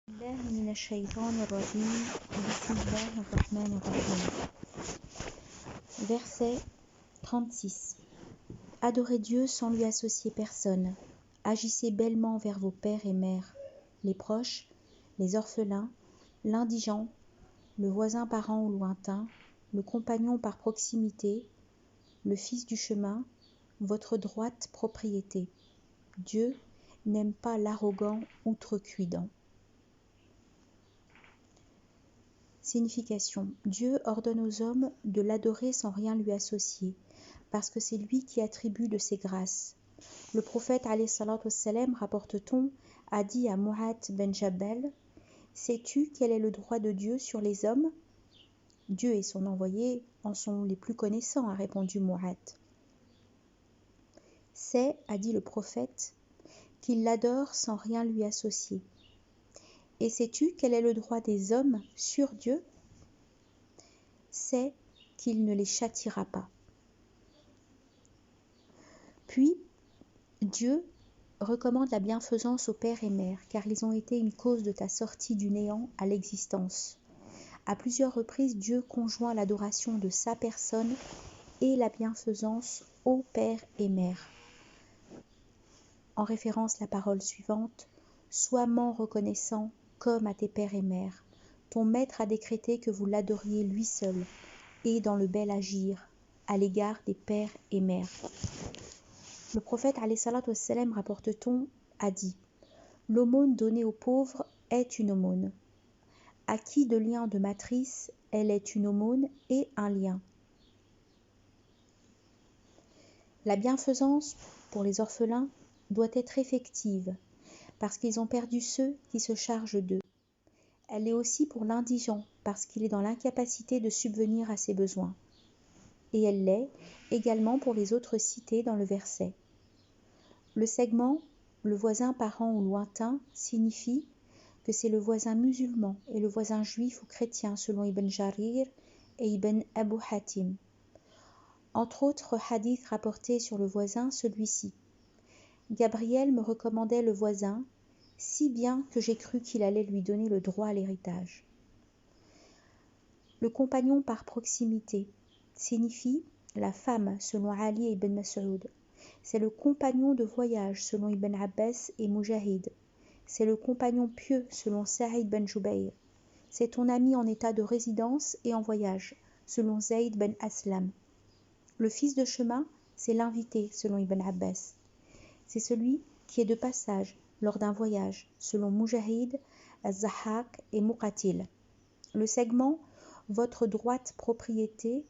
الله من الشيطان الرجيم. بسم الله الرحمن الرحيم. Verset 36. Adorez Dieu sans lui associer personne. Agissez bellement vers vos pères et mères, les proches, les orphelins, l'indigent, le voisin parent ou lointain, le compagnon par proximité, le fils du chemin, votre droite propriété. Dieu n'aime pas l'arrogant outrecuidant. Signification. Dieu ordonne aux hommes de l'adorer sans rien lui associer, parce que c'est lui qui attribue de ses grâces. Le prophète alayhi salatu wassalam, rapporte-t-on, a dit à Mu'adh ben Jabal: sais-tu quel est le droit de Dieu sur les hommes? Dieu et son envoyé en sont les plus connaissants, a répondu Mu'adh. C'est, a dit le prophète, qu'il l'adore sans rien lui associer. Et sais-tu quel est le droit des hommes sur Dieu? C'est qu'il ne les châtiera pas. Puis, Dieu recommande la bienfaisance aux pères et mères, car ils ont été une cause de ta sortie du néant à l'existence. À plusieurs reprises, Dieu conjoint l'adoration de sa personne et la bienfaisance aux pères et mères. En référence, la parole suivante: sois-m'en reconnaissant comme à tes pères et mères. Ton maître a décrété que vous l'adoriez lui seul, et dans le bel agir, à l'égard des pères et mères. Le prophète alayhi salatu wassalam, rapporte-t-on, a dit: l'aumône donnée aux pauvres est une aumône. À qui de lien de matrice, elle est une aumône et un lien. La bienfaisance pour les orphelins doit être effective, parce qu'ils ont perdu ceux qui se chargent d'eux. Elle est aussi pour l'indigent, parce qu'il est dans l'incapacité de subvenir à ses besoins. Et elle l'est également pour les autres cités dans le verset. Le segment, le voisin parent ou lointain, signifie que c'est le voisin musulman et le voisin juif ou chrétien selon Ibn Jarir et Ibn Abu Hatim. Entre autres hadiths rapportés sur le voisin, celui-ci: Gabriel me recommandait le voisin, si bien que j'ai cru qu'il allait lui donner le droit à l'héritage. Le compagnon par proximité signifie la femme selon Ali et Ibn Mas'ud. C'est le compagnon de voyage selon Ibn Abbas et Mujahid. C'est le compagnon pieux selon Sa'id ben Jubayr. C'est ton ami en état de résidence et en voyage selon Zayd ben Aslam. Le fils de chemin, c'est l'invité selon Ibn Abbas. C'est celui qui est de passage lors d'un voyage selon Mujahid, Az-Zahhak et Muqatil. Le segment votre droite propriété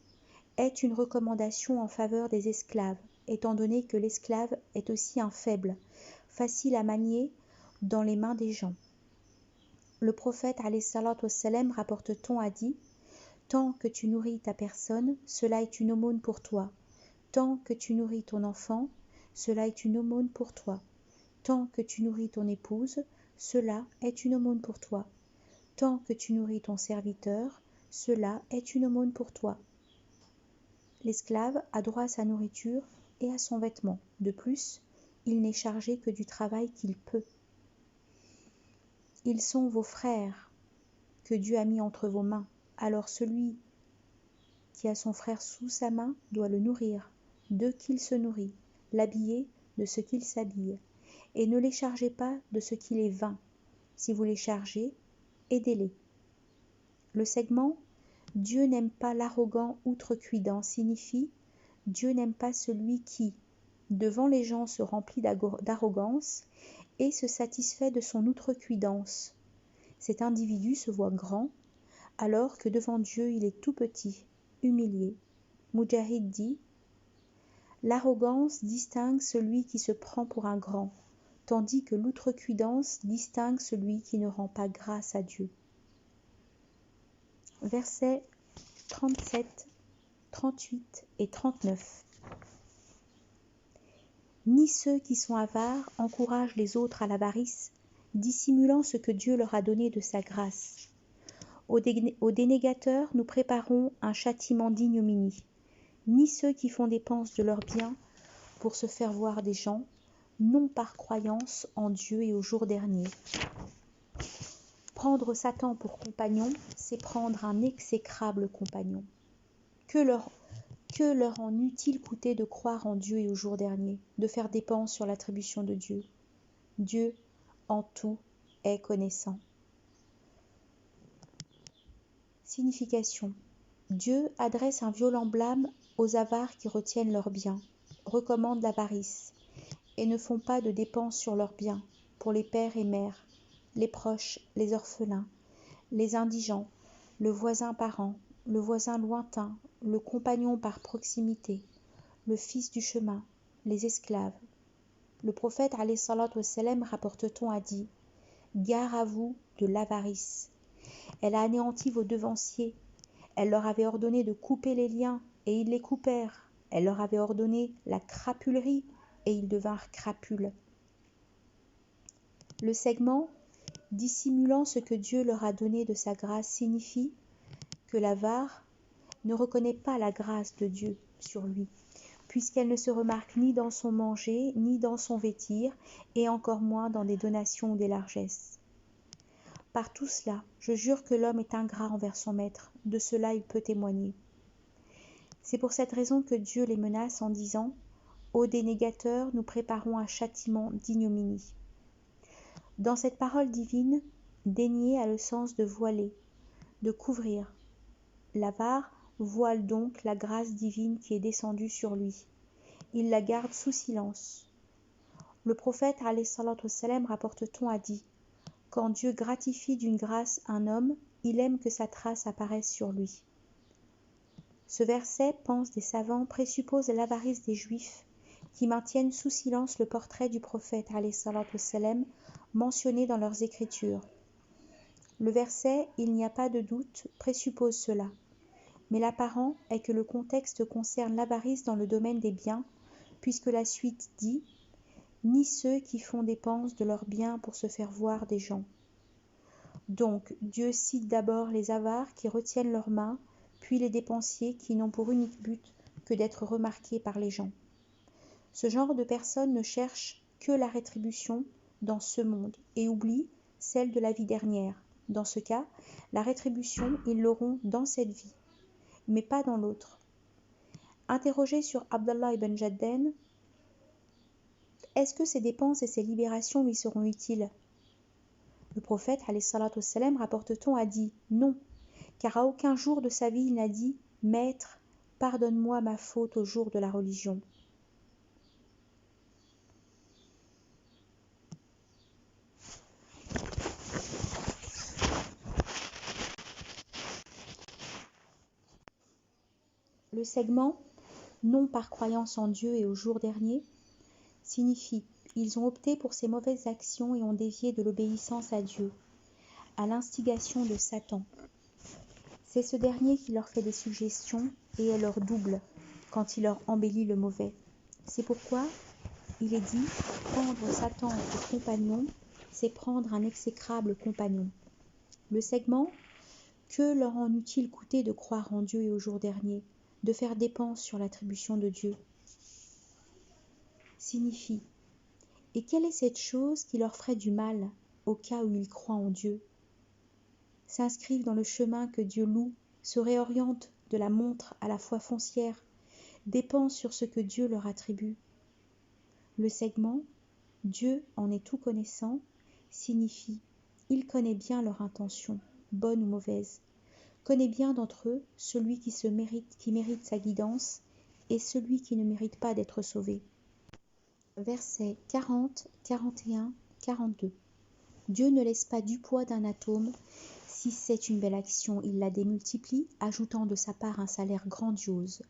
est une recommandation en faveur des esclaves, étant donné que l'esclave est aussi un faible, facile à manier dans les mains des gens. Le prophète alayhi salatu wassalam, rapporte-t-on, a dit: tant que tu nourris ta personne, cela est une aumône pour toi. Tant que tu nourris ton enfant, cela est une aumône pour toi. Tant que tu nourris ton épouse, cela est une aumône pour toi. Tant que tu nourris ton serviteur, cela est une aumône pour toi. L'esclave a droit à sa nourriture et à son vêtement. De plus, il n'est chargé que du travail qu'il peut. Ils sont vos frères que Dieu a mis entre vos mains. Alors celui qui a son frère sous sa main doit le nourrir, de qu'il se nourrit, l'habiller de ce qu'il s'habille, et ne les chargez pas de ce qu'il est vain. Si vous les chargez, aidez-les. Le segment Dieu n'aime pas l'arrogant outrecuidant signifie Dieu n'aime pas celui qui, devant les gens, se remplit d'arrogance et se satisfait de son outrecuidance. Cet individu se voit grand, alors que devant Dieu il est tout petit, humilié. Mujahid dit: l'arrogance distingue celui qui se prend pour un grand, tandis que l'outrecuidance distingue celui qui ne rend pas grâce à Dieu. Versets 37, 38 et 39. Ni ceux qui sont avares encouragent les autres à l'avarice, dissimulant ce que Dieu leur a donné de sa grâce. Aux dénégateurs, nous préparons un châtiment d'ignominie. Ni ceux qui font dépense de leurs biens pour se faire voir des gens, non par croyance en Dieu et au jour dernier. Prendre Satan pour compagnon, c'est prendre un exécrable compagnon. Que leur en eût-il coûté de croire en Dieu et au jour dernier, de faire dépense sur l'attribution de Dieu? Dieu, en tout, est connaissant. Signification. Dieu adresse un violent blâme aux avares qui retiennent leurs biens, recommande l'avarice, et ne font pas de dépenses sur leurs biens, pour les pères et mères, les proches, les orphelins, les indigents, le voisin parent, le voisin lointain, le compagnon par proximité, le fils du chemin, les esclaves. Le prophète alayhi salatu wassalam, rapporte-t-on, a dit « Gare à vous de l'avarice. Elle a anéanti vos devanciers. Elle leur avait ordonné de couper les liens, et ils les coupèrent. Elle leur avait ordonné la crapulerie, et ils devinrent crapules. » Le segment « dissimulant ce que Dieu leur a donné de sa grâce » signifie que l'avare ne reconnaît pas la grâce de Dieu sur lui, puisqu'elle ne se remarque ni dans son manger, ni dans son vêtir, et encore moins dans des donations ou des largesses. Par tout cela, je jure que l'homme est ingrat envers son maître, de cela il peut témoigner. C'est pour cette raison que Dieu les menace en disant « Ô dénégateurs, nous préparons un châtiment d'ignominie ». Dans cette parole divine, dénier a le sens de voiler, de couvrir. L'avare voile donc la grâce divine qui est descendue sur lui. Il la garde sous silence. Le prophète alayhi salatu wassalam, rapporte-t-on, a dit « Quand Dieu gratifie d'une grâce un homme, il aime que sa trace apparaisse sur lui. » Ce verset, pensent des savants, présuppose l'avarice des Juifs qui maintiennent sous silence le portrait du prophète alayhi salatu wassalam mentionné dans leurs écritures. Le verset « Il n'y a pas de doute » présuppose cela. Mais l'apparent est que le contexte concerne l'avarice dans le domaine des biens, puisque la suite dit « ni ceux qui font dépense de leurs biens pour se faire voir des gens ». Donc Dieu cite d'abord les avares qui retiennent leurs mains, puis les dépensiers qui n'ont pour unique but que d'être remarqués par les gens. Ce genre de personnes ne cherchent que la rétribution dans ce monde et oublient celle de la vie dernière. Dans ce cas, la rétribution, ils l'auront dans cette vie, mais pas dans l'autre. Interrogé sur Abdallah ibn Jaddan, est-ce que ces dépenses et ces libérations lui seront utiles? Le prophète, alayhi salatu wassalam, rapporte-t-on, a dit non, car à aucun jour de sa vie il n'a dit « Maître, pardonne-moi ma faute au jour de la religion ». Le segment « non par croyance en Dieu et au jour dernier » signifie « ils ont opté pour ces mauvaises actions et ont dévié de l'obéissance à Dieu, à l'instigation de Satan. C'est ce dernier qui leur fait des suggestions et est leur double quand il leur embellit le mauvais. C'est pourquoi il est dit « prendre Satan pour compagnon, c'est prendre un exécrable compagnon ». Le segment « que leur en eût-il coûté de croire en Dieu et au jour dernier, de faire dépense sur l'attribution de Dieu » signifie « et quelle est cette chose qui leur ferait du mal au cas où ils croient en Dieu ?» S'inscrivent dans le chemin que Dieu loue, se réorientent de la montre à la foi foncière, dépensent sur ce que Dieu leur attribue. Le segment « Dieu en est tout connaissant » signifie « il connaît bien leur intention, bonne ou mauvaise, connaît bien d'entre eux celui qui mérite sa guidance et celui qui ne mérite pas d'être sauvé. » Versets 40, 41, 42. Dieu ne laisse pas du poids d'un atome. Si c'est une belle action, il la démultiplie, ajoutant de sa part un salaire grandiose.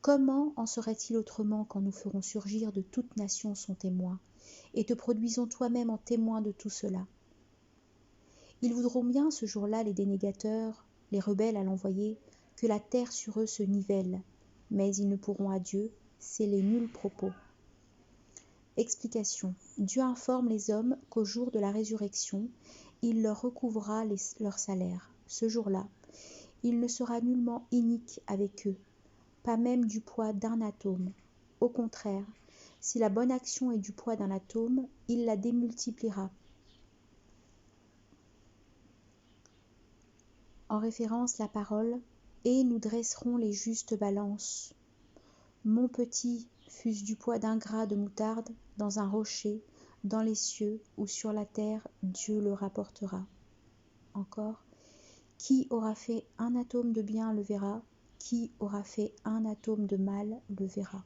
Comment en serait-il autrement quand nous ferons surgir de toute nation son témoin, et te produisons toi-même en témoin de tout cela? Ils voudront bien ce jour-là, les dénégateurs, les rebelles à l'envoyer, que la terre sur eux se nivelle, mais ils ne pourront à Dieu sceller nul propos. Explication. Dieu informe les hommes qu'au jour de la résurrection, il leur recouvrera leur salaire. Ce jour-là, il ne sera nullement inique avec eux, pas même du poids d'un atome. Au contraire, si la bonne action est du poids d'un atome, il la démultipliera. en référence la parole « Et nous dresserons les justes balances. Mon petit, fût-ce du poids d'un grain de moutarde, dans un rocher, dans les cieux ou sur la terre, Dieu le rapportera. » Encore « Qui aura fait un atome de bien le verra, qui aura fait un atome de mal le verra. »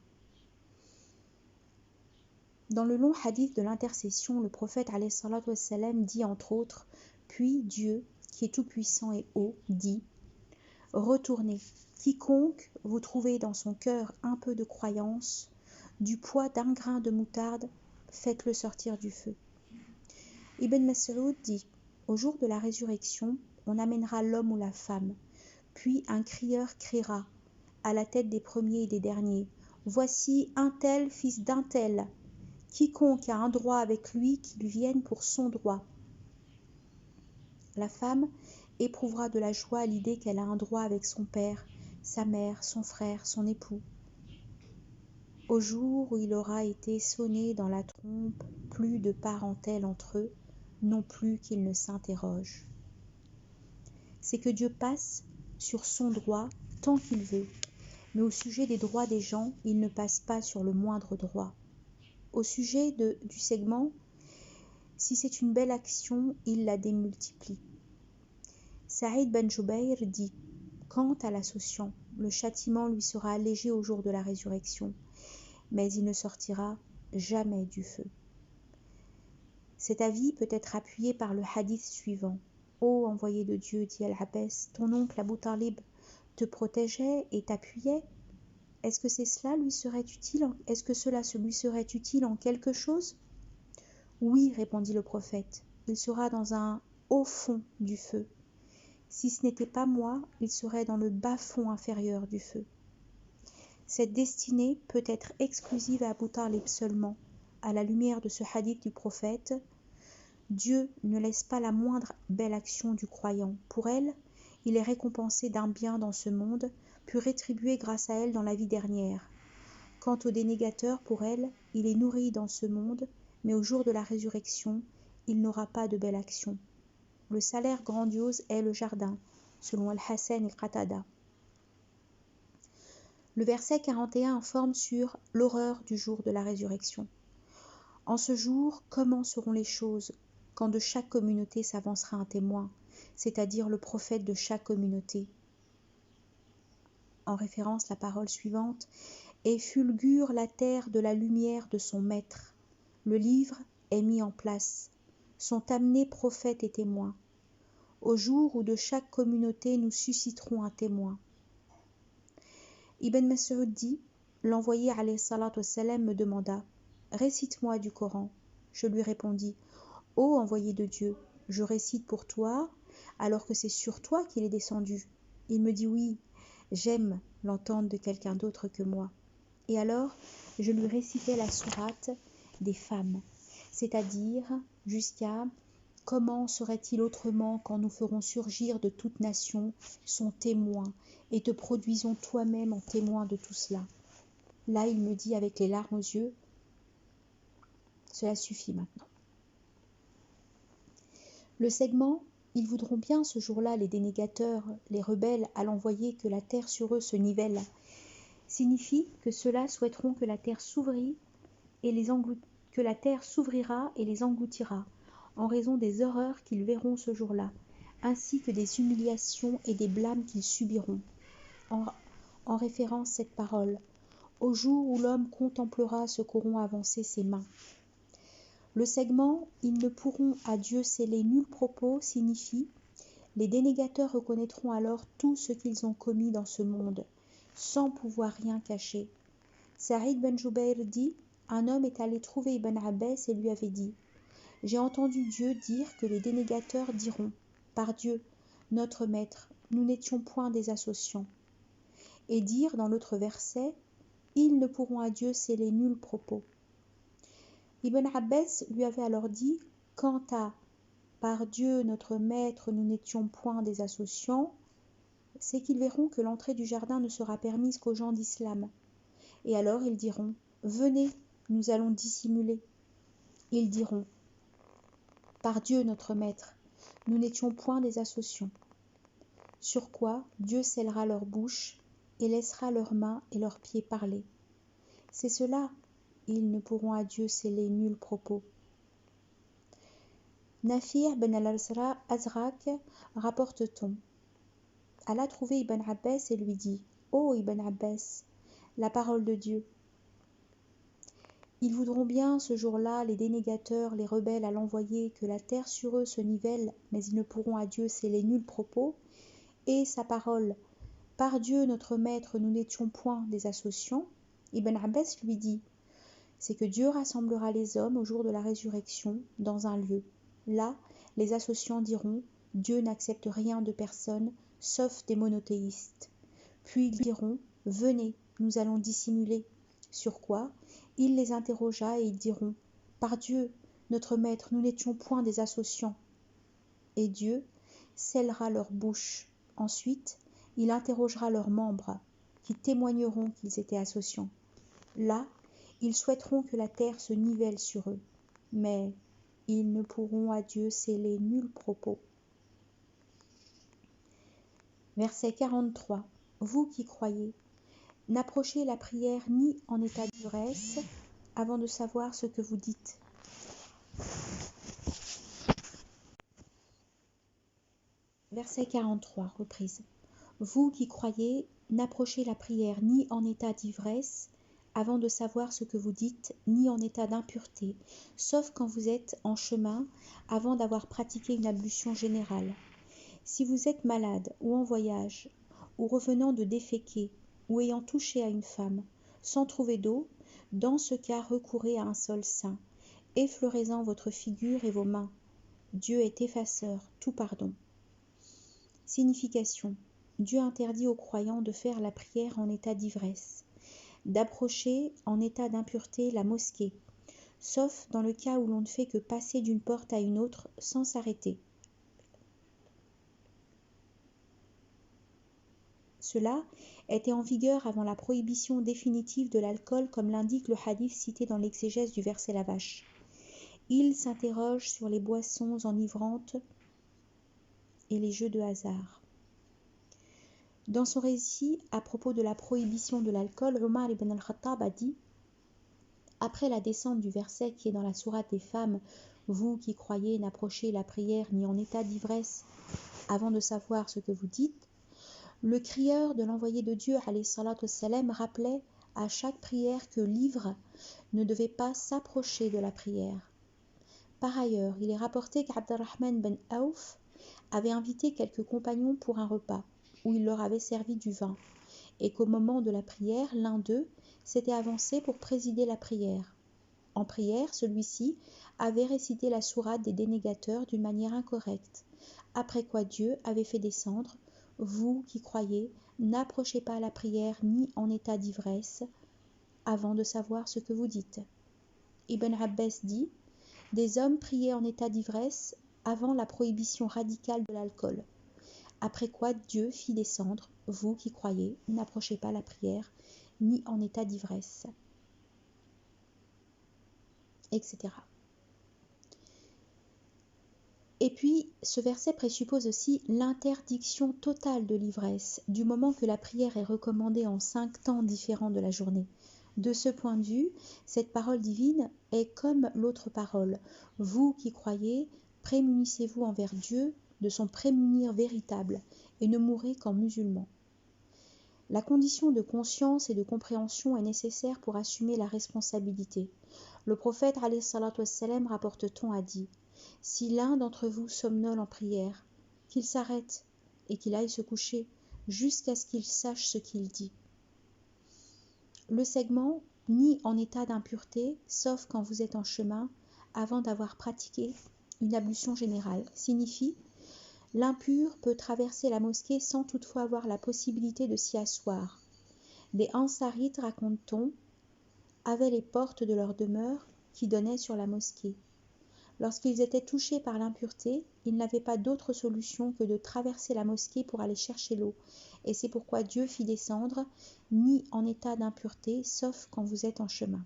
Dans le long hadith de l'intercession, le prophète alayhi salatu wassalam dit entre autres « Puis Dieu, qui est tout-puissant et haut, dit « Retournez, quiconque vous trouvez dans son cœur un peu de croyance, du poids d'un grain de moutarde, faites-le sortir du feu. » Ibn Mas'ud dit « Au jour de la résurrection, on amènera l'homme ou la femme, puis un crieur criera, à la tête des premiers et des derniers, « Voici un tel fils d'un tel. Quiconque a un droit avec lui, qu'il vienne pour son droit. » La femme éprouvera de la joie à l'idée qu'elle a un droit avec son père, sa mère, son frère, son époux. Au jour où il aura été sonné dans la trompe, plus de parentèle entre eux, non plus qu'ils ne s'interrogent. C'est que Dieu passe sur son droit tant qu'il veut, mais au sujet des droits des gens, il ne passe pas sur le moindre droit. Au sujet du segment, si c'est une belle action, il la démultiplie. Saïd ben Jubayr dit « Quant à l'associant, le châtiment lui sera allégé au jour de la résurrection, mais il ne sortira jamais du feu. » Cet avis peut être appuyé par le hadith suivant. « Ô envoyé de Dieu, dit Al-Abbas, ton oncle Abu Talib te protégeait et t'appuyait. Est-ce que cela lui serait utile en quelque chose ? » Oui, répondit le prophète, il sera dans un haut fond du feu. Si ce n'était pas moi, il serait dans le bas fond inférieur du feu. Cette destinée peut être exclusive à Abu Talib seulement. À la lumière de ce hadith du prophète, Dieu ne laisse pas la moindre belle action du croyant. Pour elle, il est récompensé d'un bien dans ce monde, puis rétribué grâce à elle dans la vie dernière. Quant au dénégateur, pour elle, il est nourri dans ce monde, mais au jour de la résurrection, il n'aura pas de belle action. Le salaire grandiose est le jardin, selon Al-Hassan et Qatada. Le verset 41 informe sur l'horreur du jour de la résurrection. En ce jour, comment seront les choses quand de chaque communauté s'avancera un témoin, c'est-à-dire le prophète de chaque communauté. En référence, la parole suivante « Et fulgure la terre de la lumière de son maître. Le livre est mis en place. Sont amenés prophètes et témoins. Au jour où de chaque communauté nous susciterons un témoin. » Ibn Mas'ud dit, l'envoyé alayhi salatu wassalam me demanda, récite-moi du Coran. Je lui répondis, ô envoyé de Dieu, je récite pour toi, alors que c'est sur toi qu'il est descendu. Il me dit oui, j'aime l'entendre de quelqu'un d'autre que moi. Et alors, je lui récitais la sourate des femmes, c'est-à-dire jusqu'à comment serait-il autrement quand nous ferons surgir de toute nation son témoin et te produisons toi-même en témoin de tout cela. Là, il me dit avec les larmes aux yeux, cela suffit maintenant. Le segment, ils voudront bien ce jour-là, les dénégateurs, les rebelles, à l'envoyer que la terre sur eux se nivelle, signifie que ceux-là souhaiteront que la terre s'ouvrira et les engloutira, en raison des horreurs qu'ils verront ce jour-là, ainsi que des humiliations et des blâmes qu'ils subiront. En référence cette parole, au jour où l'homme contemplera ce qu'auront avancé ses mains. Le segment « Ils ne pourront à Dieu sceller nul propos » signifie « Les dénégateurs reconnaîtront alors tout ce qu'ils ont commis dans ce monde, sans pouvoir rien cacher. » Saïd ben Jubayr dit « Un homme est allé trouver Ibn Abbas et lui avait dit « J'ai entendu Dieu dire que les dénégateurs diront « Par Dieu, notre maître, nous n'étions point des associants. » Et dire dans l'autre verset « Ils ne pourront à Dieu sceller nul propos. » Ibn Abbas lui avait alors dit « Quant à « Par Dieu, notre maître, nous n'étions point des associants », c'est qu'ils verront que l'entrée du jardin ne sera permise qu'aux gens d'islam. Et alors ils diront « Venez, nous allons dissimuler. » Ils diront « Par Dieu, notre maître, nous n'étions point des associants. » sur quoi Dieu scellera leur bouche et laissera leurs mains et leurs pieds parler. C'est cela, ils ne pourront à Dieu sceller nul propos. Nafir ben al-Azraq rapporte-t-on. Allah trouvé Ibn Abbas et lui dit « Ô Ibn Abbas, la parole de Dieu, ils voudront bien ce jour-là, les dénégateurs, les rebelles à l'envoyer, que la terre sur eux se nivelle, mais ils ne pourront à Dieu sceller nul propos, et sa parole, par Dieu notre maître, nous n'étions point des associants. » Ibn Abbas lui dit « C'est que Dieu rassemblera les hommes au jour de la résurrection dans un lieu. Là, les associants diront « Dieu n'accepte rien de personne, sauf des monothéistes. » Puis ils diront « Venez, nous allons dissimuler. » Sur quoi il les interrogea et ils diront « Par Dieu, notre maître, nous n'étions point des associants. » Et Dieu scellera leur bouche. Ensuite, il interrogera leurs membres, qui témoigneront qu'ils étaient associants. Là, ils souhaiteront que la terre se nivelle sur eux, mais ils ne pourront à Dieu sceller nul propos. Verset 43. Vous qui croyez, n'approchez la prière ni en état d'ivresse, avant de savoir ce que vous dites. Verset 43, reprise. Vous qui croyez, n'approchez la prière ni en état d'ivresse, avant de savoir ce que vous dites, ni en état d'impureté, sauf quand vous êtes en chemin, avant d'avoir pratiqué une ablution générale. Si vous êtes malade ou en voyage, ou revenant de déféquer, ou ayant touché à une femme, sans trouver d'eau, dans ce cas recourez à un sol saint, effleurez-en votre figure et vos mains. Dieu est effaceur, tout pardon. Signification. Dieu interdit aux croyants de faire la prière en état d'ivresse, d'approcher en état d'impureté la mosquée, sauf dans le cas où l'on ne fait que passer d'une porte à une autre sans s'arrêter. Cela était en vigueur avant la prohibition définitive de l'alcool, comme l'indique le hadith cité dans l'exégèse du verset la vache. Il s'interroge sur les boissons enivrantes et les jeux de hasard. Dans son récit à propos de la prohibition de l'alcool, Omar ibn al-Khattab a dit « Après la descente du verset qui est dans la sourate des femmes, vous qui croyez n'approchez la prière ni en état d'ivresse avant de savoir ce que vous dites, le crieur de l'envoyé de Dieu alayhi salatu wassalam rappelait à chaque prière que l'ivre ne devait pas s'approcher de la prière. Par ailleurs, il est rapporté qu'Abdurrahman ben Auf avait invité quelques compagnons pour un repas, où il leur avait servi du vin, et qu'au moment de la prière, l'un d'eux s'était avancé pour présider la prière. En prière, celui-ci avait récité la sourate des dénégateurs d'une manière incorrecte, après quoi Dieu avait fait descendre « Vous qui croyez, n'approchez pas la prière ni en état d'ivresse, avant de savoir ce que vous dites. » Ibn Abbas dit « Des hommes priaient en état d'ivresse avant la prohibition radicale de l'alcool. Après quoi Dieu fit descendre, vous qui croyez, n'approchez pas la prière, ni en état d'ivresse, etc. » Et puis, ce verset présuppose aussi l'interdiction totale de l'ivresse, du moment que la prière est recommandée en 5 temps différents de la journée. De ce point de vue, cette parole divine est comme l'autre parole. Vous qui croyez, prémunissez-vous envers Dieu de son prémunir véritable et ne mourrez qu'en musulmans. La condition de conscience et de compréhension est nécessaire pour assumer la responsabilité. Le prophète alayhi salatu wassalam, rapporte-t-on, a dit « Si l'un d'entre vous somnole en prière, qu'il s'arrête et qu'il aille se coucher jusqu'à ce qu'il sache ce qu'il dit. » Le segment « ni en état d'impureté, sauf quand vous êtes en chemin, avant d'avoir pratiqué une ablution générale » signifie « L'impur peut traverser la mosquée sans toutefois avoir la possibilité de s'y asseoir. Des Ansarites, raconte-t-on, avaient les portes de leur demeure qui donnaient sur la mosquée. Lorsqu'ils étaient touchés par l'impureté, ils n'avaient pas d'autre solution que de traverser la mosquée pour aller chercher l'eau, et c'est pourquoi Dieu fit descendre « ni en état d'impureté, sauf quand vous êtes en chemin ».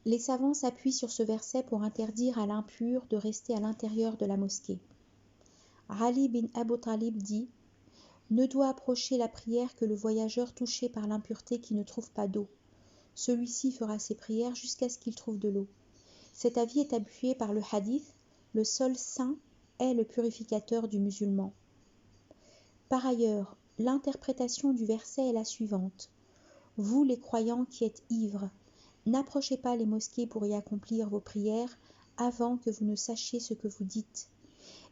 Les savants s'appuient sur ce verset pour interdire à l'impur de rester à l'intérieur de la mosquée. Ali bin Abu Talib dit « Ne doit approcher la prière que le voyageur touché par l'impureté qui ne trouve pas d'eau. Celui-ci fera ses prières jusqu'à ce qu'il trouve de l'eau. » Cet avis est appuyé par le hadith « Le sol saint est le purificateur du musulman ». Par ailleurs, l'interprétation du verset est la suivante. « Vous les croyants qui êtes ivres, n'approchez pas les mosquées pour y accomplir vos prières avant que vous ne sachiez ce que vous dites,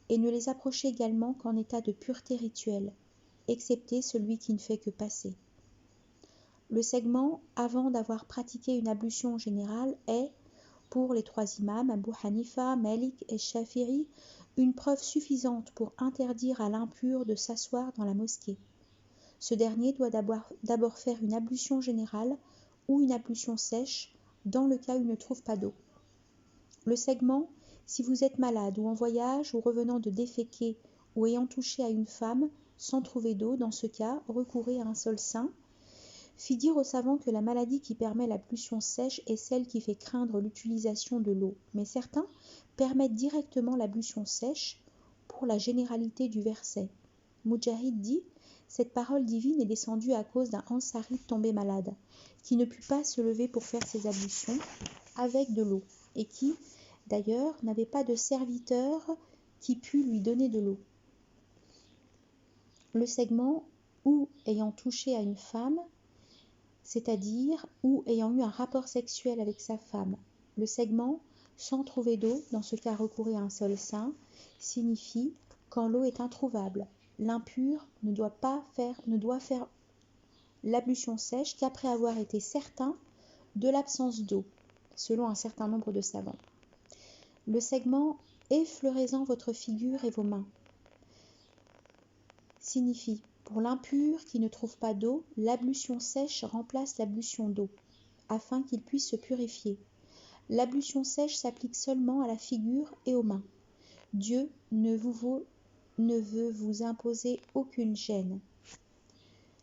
et ne les approchez également qu'en état de pureté rituelle, excepté celui qui ne fait que passer. » Le segment avant d'avoir pratiqué une ablution générale est, pour les trois imams, Abu Hanifa, Malik et Shafi'i, une preuve suffisante pour interdire à l'impur de s'asseoir dans la mosquée. Ce dernier doit d'abord faire une ablution générale ou une ablution sèche dans le cas où il ne trouve pas d'eau. Le segment « Si vous êtes malade ou en voyage ou revenant de déféquer ou ayant touché à une femme sans trouver d'eau, dans ce cas, recourez à un sol saint » fit dire aux savants que la maladie qui permet l'ablution sèche est celle qui fait craindre l'utilisation de l'eau, mais certains permettent directement l'ablution sèche pour la généralité du verset. Mujahid dit « Cette parole divine est descendue à cause d'un Ansari tombé malade, qui ne put pas se lever pour faire ses ablutions avec de l'eau, et qui, d'ailleurs, n'avait pas de serviteur qui pût lui donner de l'eau. » Le segment « ou ayant touché à une femme » c'est-à-dire ou ayant eu un rapport sexuel avec sa femme. Le segment « sans trouver d'eau », dans ce cas recourez à un sol saint, signifie quand l'eau est introuvable. L'impur ne doit faire l'ablution sèche qu'après avoir été certain de l'absence d'eau, selon un certain nombre de savants. Le segment « effleurez-en votre figure et vos mains » signifie pour l'impur qui ne trouve pas d'eau, l'ablution sèche remplace l'ablution d'eau, afin qu'il puisse se purifier. L'ablution sèche s'applique seulement à la figure et aux mains. Dieu ne veut vous imposer aucune gêne,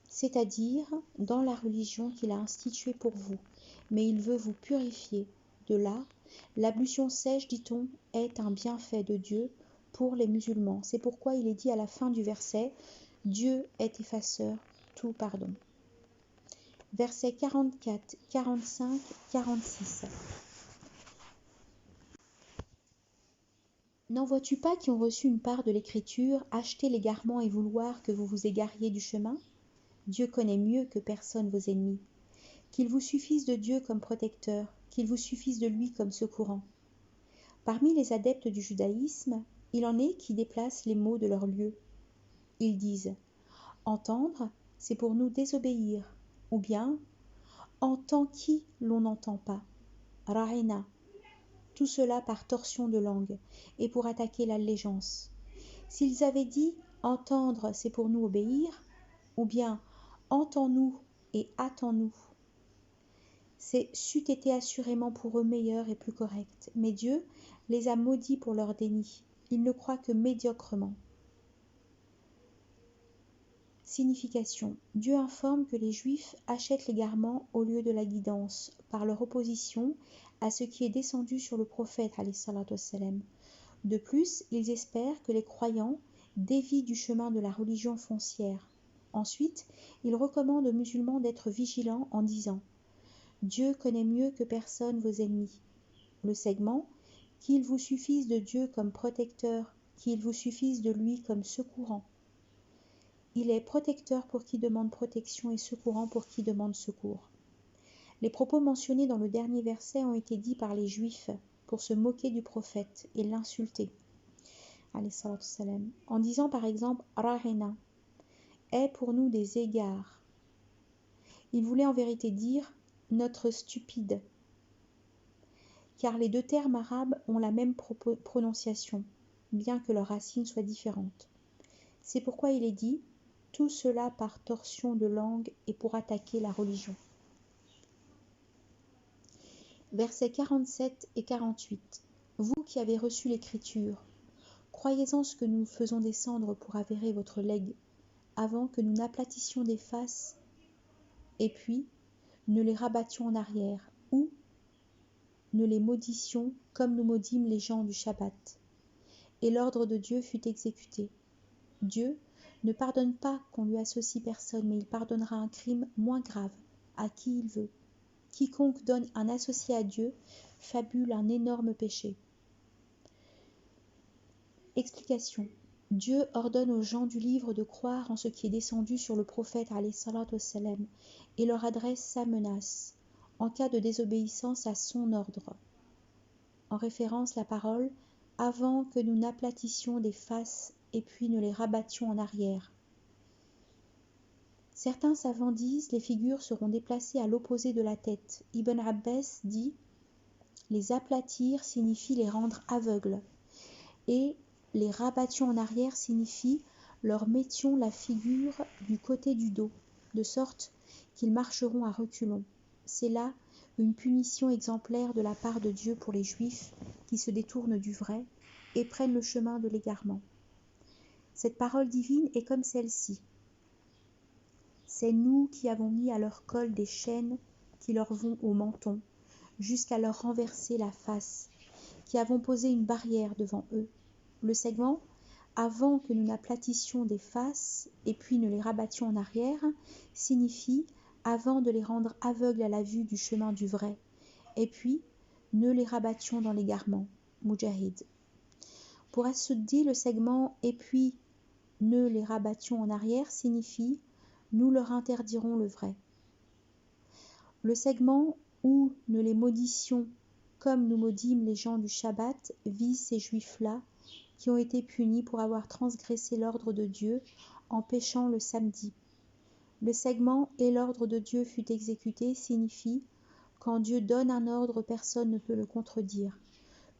c'est-à-dire dans la religion qu'il a instituée pour vous, mais il veut vous purifier. De là, l'ablution sèche, dit-on, est un bienfait de Dieu pour les musulmans. C'est pourquoi il est dit à la fin du verset « Dieu est effaceur, tout pardon ». Versets 44, 45, 46. N'en vois-tu pas qui ont reçu une part de l'écriture, acheter l'égarement et vouloir que vous vous égariez du chemin ? Dieu connaît mieux que personne vos ennemis. Qu'il vous suffise de Dieu comme protecteur, qu'il vous suffise de lui comme secourant. Parmi les adeptes du judaïsme, il en est qui déplacent les mots de leur lieu. Ils disent « entendre, c'est pour nous désobéir » ou bien « entend qui l'on n'entend pas » Ra'ina. Tout cela par torsion de langue et pour attaquer l'allégeance. S'ils avaient dit « entendre, c'est pour nous obéir » ou bien « entends-nous et attends-nous », c'eût été assurément pour eux meilleur et plus correct. Mais Dieu les a maudits pour leur déni. Ils ne croient que médiocrement. Signification. Dieu informe que les Juifs achètent l'égarement au lieu de la guidance, par leur opposition à ce qui est descendu sur le prophète. De plus, ils espèrent que les croyants dévient du chemin de la religion foncière. Ensuite, il recommande aux musulmans d'être vigilants en disant « Dieu connaît mieux que personne vos ennemis ». Le segment « Qu'il vous suffise de Dieu comme protecteur, qu'il vous suffise de lui comme secourant ». Il est protecteur pour qui demande protection et secourant pour qui demande secours. Les propos mentionnés dans le dernier verset ont été dits par les Juifs pour se moquer du prophète et l'insulter. En disant par exemple « Rahena » est pour nous des égards. Il voulait en vérité dire « notre stupide », car les deux termes arabes ont la même prononciation, bien que leurs racines soient différentes. C'est pourquoi il est dit « tout cela par torsion de langue et pour attaquer la religion ». Versets 47 et 48. Vous qui avez reçu l'écriture, croyez en ce que nous faisons descendre pour avérer votre legs, avant que nous n'aplatissions des faces et puis ne les rabattions en arrière, ou ne les maudissions comme nous maudîmes les gens du Shabbat. Et l'ordre de Dieu fut exécuté. Dieu ne pardonne pas qu'on lui associe personne, mais il pardonnera un crime moins grave à qui il veut. Quiconque donne un associé à Dieu fabule un énorme péché. Explication. Dieu ordonne aux gens du livre de croire en ce qui est descendu sur le prophète alayhi salatu wassalam et leur adresse sa menace en cas de désobéissance à son ordre. En référence la parole « avant que nous n'aplatissions des faces et puis ne les rabattions en arrière ». Certains savants disent les figures seront déplacées à l'opposé de la tête. Ibn Abbas dit les aplatir signifie les rendre aveugles et les rabattions en arrière signifie leur mettions la figure du côté du dos, de sorte qu'ils marcheront à reculons. C'est là une punition exemplaire de la part de Dieu pour les Juifs qui se détournent du vrai et prennent le chemin de l'égarement. Cette parole divine est comme celle-ci. C'est nous qui avons mis à leur col des chaînes qui leur vont au menton, jusqu'à leur renverser la face, qui avons posé une barrière devant eux. Le segment « avant que nous n'aplatissions des faces et puis ne les rabattions en arrière » signifie « avant de les rendre aveugles à la vue du chemin du vrai » et puis « ne les rabattions dans l'égarement » Mujahid. Pour As-Suddi, le segment « et puis ne les rabattions en arrière » signifie « nous leur interdirons le vrai ». Le segment « ou ne les maudissions comme nous maudîmes les gens du Shabbat » vise ces juifs-là qui ont été punis pour avoir transgressé l'ordre de Dieu en péchant le samedi. Le segment « et l'ordre de Dieu fut exécuté » signifie « quand Dieu donne un ordre, personne ne peut le contredire ».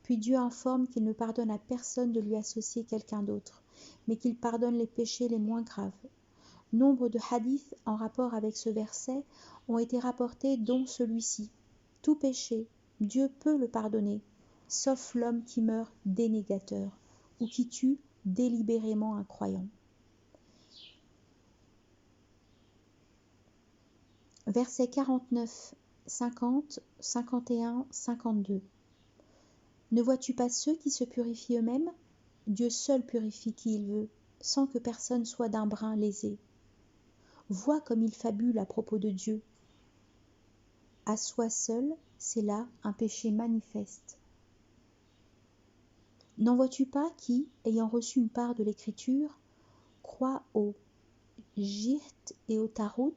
Puis Dieu informe qu'il ne pardonne à personne de lui associer quelqu'un d'autre, mais qu'il pardonne les péchés les moins graves. Nombre de hadiths en rapport avec ce verset ont été rapportés, dont celui-ci. Tout péché, Dieu peut le pardonner, sauf l'homme qui meurt dénégateur ou qui tue délibérément un croyant. Versets 49, 50, 51, 52. Ne vois-tu pas ceux qui se purifient eux-mêmes ? Dieu seul purifie qui il veut, sans que personne soit d'un brin lésé. Vois comme il fabule à propos de Dieu. À soi seul, c'est là un péché manifeste. N'en vois-tu pas qui, ayant reçu une part de l'écriture, croient au Gypte et au Tarot,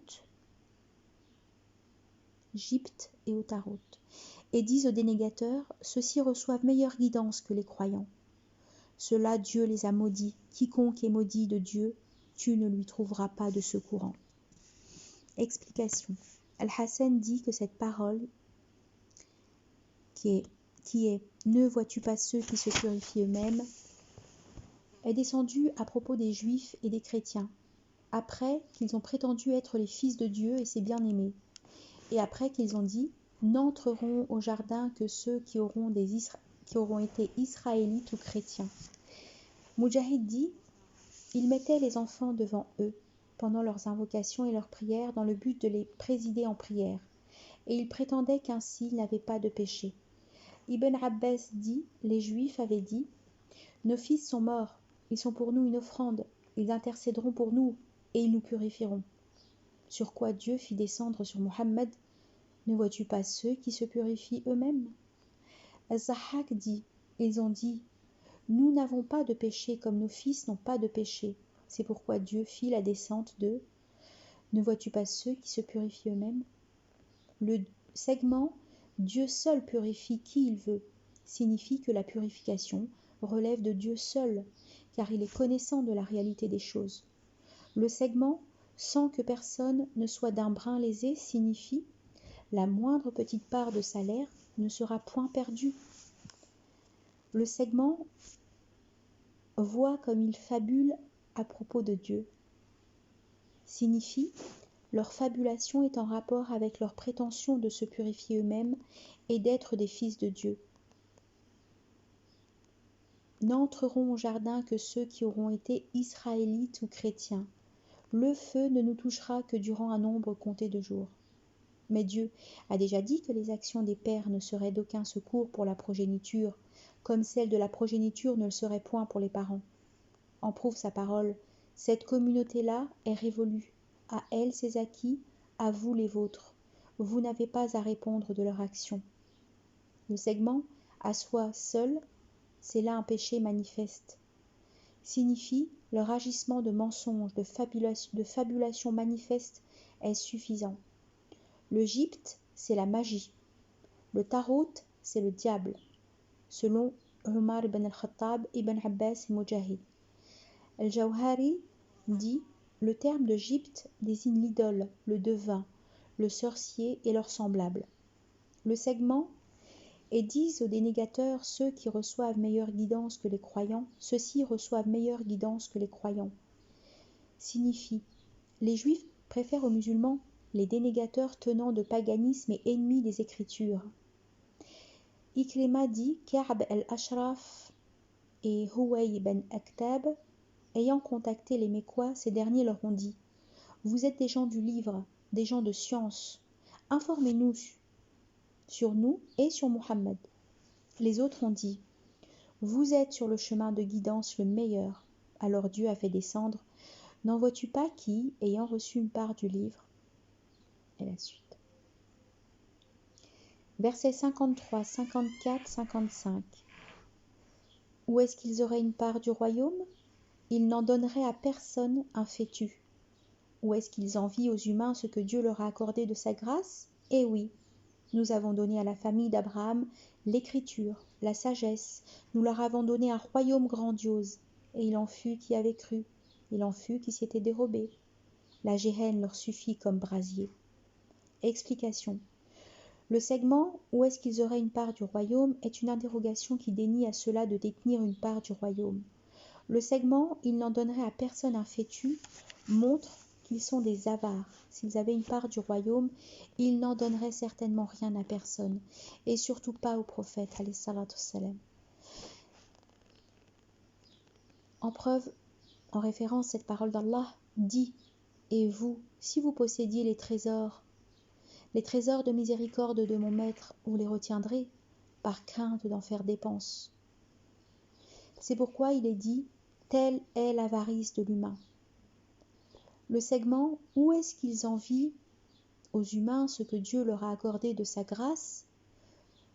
et disent aux dénégateurs, ceux-ci reçoivent meilleure guidance que les croyants. Ceux-là, Dieu les a maudits. Quiconque est maudit de Dieu, tu ne lui trouveras pas de secourant. Explication. Al-Hassan dit que cette parole, qui est « Ne vois-tu pas ceux qui se purifient eux-mêmes » est descendue à propos des Juifs et des chrétiens, après qu'ils ont prétendu être les fils de Dieu et ses bien-aimés, et après qu'ils ont dit « N'entreront au jardin que ceux qui auront été israélites ou chrétiens ». Mujahid dit « Ils mettaient les enfants devant eux pendant leurs invocations et leurs prières dans le but de les présider en prière, et ils prétendaient qu'ainsi ils n'avaient pas de péché. Ibn Abbas dit « Les Juifs avaient dit « Nos fils sont morts, ils sont pour nous une offrande, ils intercéderont pour nous et ils nous purifieront. » Sur quoi Dieu fit descendre sur Mohammed « Ne vois-tu pas ceux qui se purifient eux-mêmes » Az-Zahhak dit « Ils ont dit « Nous n'avons pas de péché comme nos fils n'ont pas de péché. » C'est pourquoi Dieu fit la descente de « Ne vois-tu pas ceux qui se purifient eux-mêmes » Le segment « Dieu seul purifie qui il veut » signifie que la purification relève de Dieu seul, car il est connaissant de la réalité des choses. Le segment « Sans que personne ne soit d'un brin lésé » signifie « La moindre petite part de salaire ne sera point perdue ». Le segment « Vois comme ils fabulent à propos de Dieu » signifie leur fabulation est en rapport avec leur prétention de se purifier eux-mêmes et d'être des fils de Dieu. N'entreront au jardin que ceux qui auront été israélites ou chrétiens. Le feu ne nous touchera que durant un nombre compté de jours. Mais Dieu a déjà dit que les actions des pères ne seraient d'aucun secours pour la progéniture, comme celle de la progéniture ne le serait point pour les parents. En prouve sa parole, cette communauté-là est révolue, à elle ses acquis, à vous les vôtres. Vous n'avez pas à répondre de leur action. Le segment, à soi seul, c'est là un péché manifeste. Signifie leur agissement de mensonge, de fabulation manifeste est suffisant. Le gypte, c'est la magie. Le tarot, c'est le diable, selon Omar ibn al-Khattab, Ibn Abbas et Mujahid. Al-Jawhari dit « Le terme de gypte désigne l'idole, le devin, le sorcier et leurs semblables. Le segment et disent aux dénégateurs ceux qui reçoivent meilleure guidance que les croyants, ceux-ci reçoivent meilleure guidance que les croyants. Signifie les juifs préfèrent aux musulmans les dénégateurs tenants de paganisme et ennemis des Écritures. Ikrima dit Ka'b al-Ashraf et Huway ben Akhtab, ayant contacté les Mécois, ces derniers leur ont dit Vous êtes des gens du livre, des gens de science. Informez-nous sur nous et sur Muhammad. Les autres ont dit Vous êtes sur le chemin de guidance le meilleur. Alors Dieu a fait descendre N'en vois-tu pas qui, ayant reçu une part du livre Et la suite. Versets 53, 54, 55. Où est-ce qu'ils auraient une part du royaume? Ils n'en donneraient à personne un fétu. Où est-ce qu'ils envient aux humains ce que Dieu leur a accordé de sa grâce? Eh oui, nous avons donné à la famille d'Abraham l'écriture, la sagesse, nous leur avons donné un royaume grandiose, et il en fut qui avait cru, il en fut qui s'y était dérobé. La géhenne leur suffit comme brasier. Explication. Le segment « Où est-ce qu'ils auraient une part du royaume » est une interrogation qui dénie à ceux-là de détenir une part du royaume. Le segment « Ils n'en donneraient à personne un fétu » montre qu'ils sont des avares. S'ils avaient une part du royaume, ils n'en donneraient certainement rien à personne, et surtout pas au prophète, alayhi salatu wassalam. En preuve, en référence à cette parole d'Allah, dit « Et vous, si vous possédiez les trésors de miséricorde de mon maître, vous les retiendrez, par crainte d'en faire dépense. » C'est pourquoi il est dit « Telle est l'avarice de l'humain ». Le segment « Où est-ce qu'ils envient aux humains ce que Dieu leur a accordé de sa grâce ?»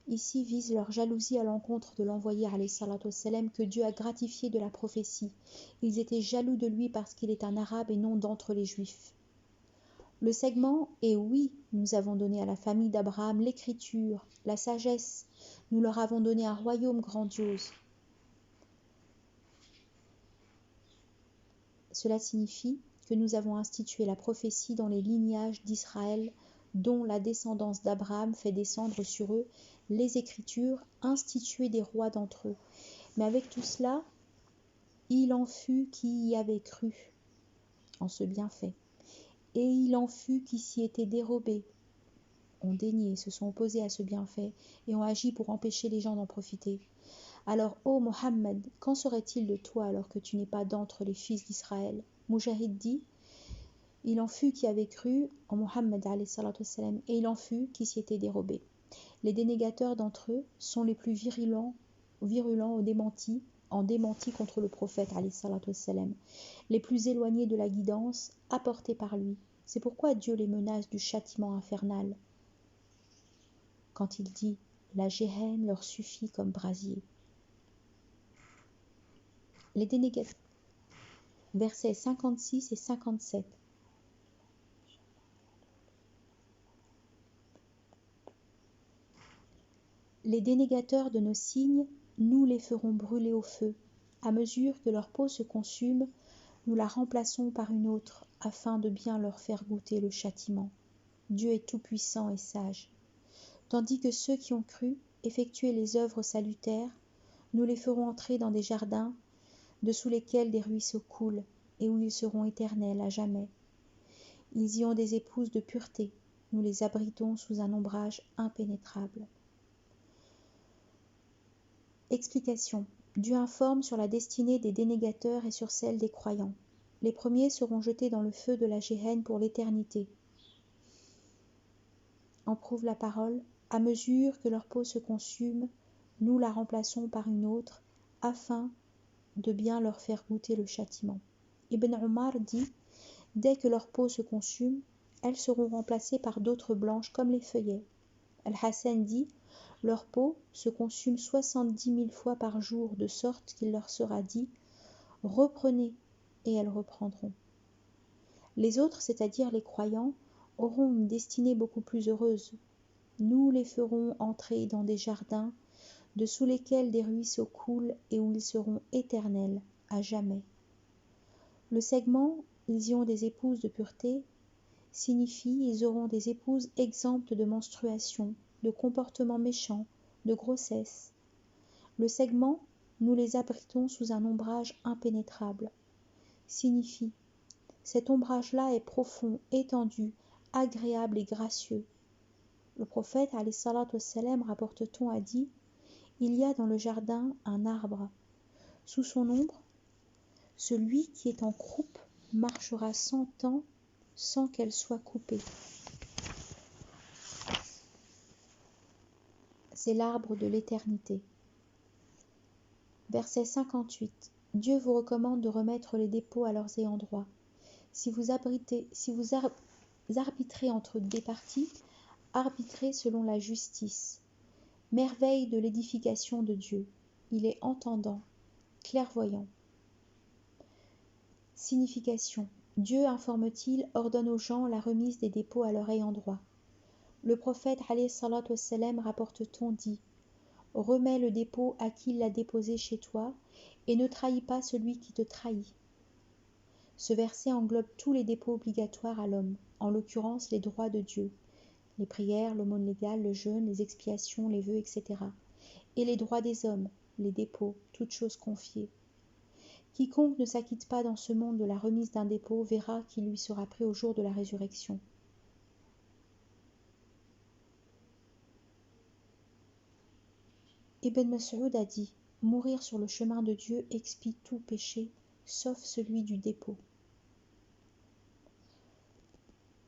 ici vise leur jalousie à l'encontre de l'envoyé alayhi salatu wassalam que Dieu a gratifié de la prophétie. Ils étaient jaloux de lui parce qu'il est un arabe et non d'entre les juifs. Le segment « Et oui, nous avons donné à la famille d'Abraham l'écriture, la sagesse, nous leur avons donné un royaume grandiose. » Cela signifie que nous avons institué la prophétie dans les lignages d'Israël, dont la descendance d'Abraham fait descendre sur eux les Écritures, instituées des rois d'entre eux. Mais avec tout cela, il en fut qui y avait cru en ce bienfait. Et il en fut qui s'y étaient dérobés, ont dénié, se sont opposés à ce bienfait et ont agi pour empêcher les gens d'en profiter. Alors, ô Mohammed, qu'en serait-il de toi alors que tu n'es pas d'entre les fils d'Israël? Mujahid dit, il en fut qui avait cru en Mohammed et il en fut qui s'y étaient dérobés. Les dénégateurs d'entre eux sont les plus virulents en démenti contre le prophète les plus éloignés de la guidance apportée par lui. C'est pourquoi Dieu les menace du châtiment infernal. Quand il dit « La géhenne leur suffit comme brasier ». Les dénégateurs. Versets 56 et 57. Les dénégateurs de nos signes, nous les ferons brûler au feu. À mesure que leur peau se consume, nous la remplaçons par une autre, afin de bien leur faire goûter le châtiment. Dieu est tout-puissant et sage. Tandis que ceux qui ont cru effectuer les œuvres salutaires, nous les ferons entrer dans des jardins, dessous lesquels des ruisseaux coulent, et où ils seront éternels à jamais. Ils y ont des épouses de pureté, nous les abritons sous un ombrage impénétrable. Explication. Dieu informe sur la destinée des dénégateurs et sur celle des croyants. Les premiers seront jetés dans le feu de la géhenne pour l'éternité. prouve la parole, à mesure que leur peau se consume, nous la remplaçons par une autre, afin de bien leur faire goûter le châtiment. Ibn Omar dit, dès que leur peau se consume, elles seront remplacées par d'autres blanches comme les feuillets. Al-Hassan dit, leur peau se consume 70 000 fois par jour, de sorte qu'il leur sera dit, reprenez, et elles reprendront. Les autres, c'est-à-dire les croyants, auront une destinée beaucoup plus heureuse. Nous les ferons entrer dans des jardins, dessous lesquels des ruisseaux coulent et où ils seront éternels, à jamais. Le segment « ils y ont des épouses de pureté » signifie ils auront des épouses exemptes de menstruation, de comportements méchants, de grossesse. Le segment « nous les abritons sous un ombrage impénétrable » signifie cet ombrage-là est profond, étendu, agréable et gracieux. Le prophète, alayhi salatu wassalam, rapporte-t-on, a dit, il y a dans le jardin un arbre. Sous son ombre, celui qui est en croupe marchera 100 ans sans qu'elle soit coupée. C'est l'arbre de l'éternité. Verset 58. Dieu vous recommande de remettre les dépôts à leurs ayants droit. Si vous arbitrez entre des parties, arbitrez selon la justice. Merveille de l'édification de Dieu. Il est entendant, clairvoyant. Signification. Dieu, informe-t-il, ordonne aux gens la remise des dépôts à leur ayant droit. Le prophète, alayhi salatu wassalam, rapporte-t-on, dit, remets le dépôt à qui l'a déposé chez toi, et ne trahis pas celui qui te trahit. Ce verset englobe tous les dépôts obligatoires à l'homme, en l'occurrence les droits de Dieu, les prières, l'aumône légale, le jeûne, les expiations, les vœux, etc. Et les droits des hommes, les dépôts, toutes choses confiées. Quiconque ne s'acquitte pas dans ce monde de la remise d'un dépôt verra qu'il lui sera pris au jour de la résurrection. Ibn Mas'ud a dit, mourir sur le chemin de Dieu expie tout péché, sauf celui du dépôt.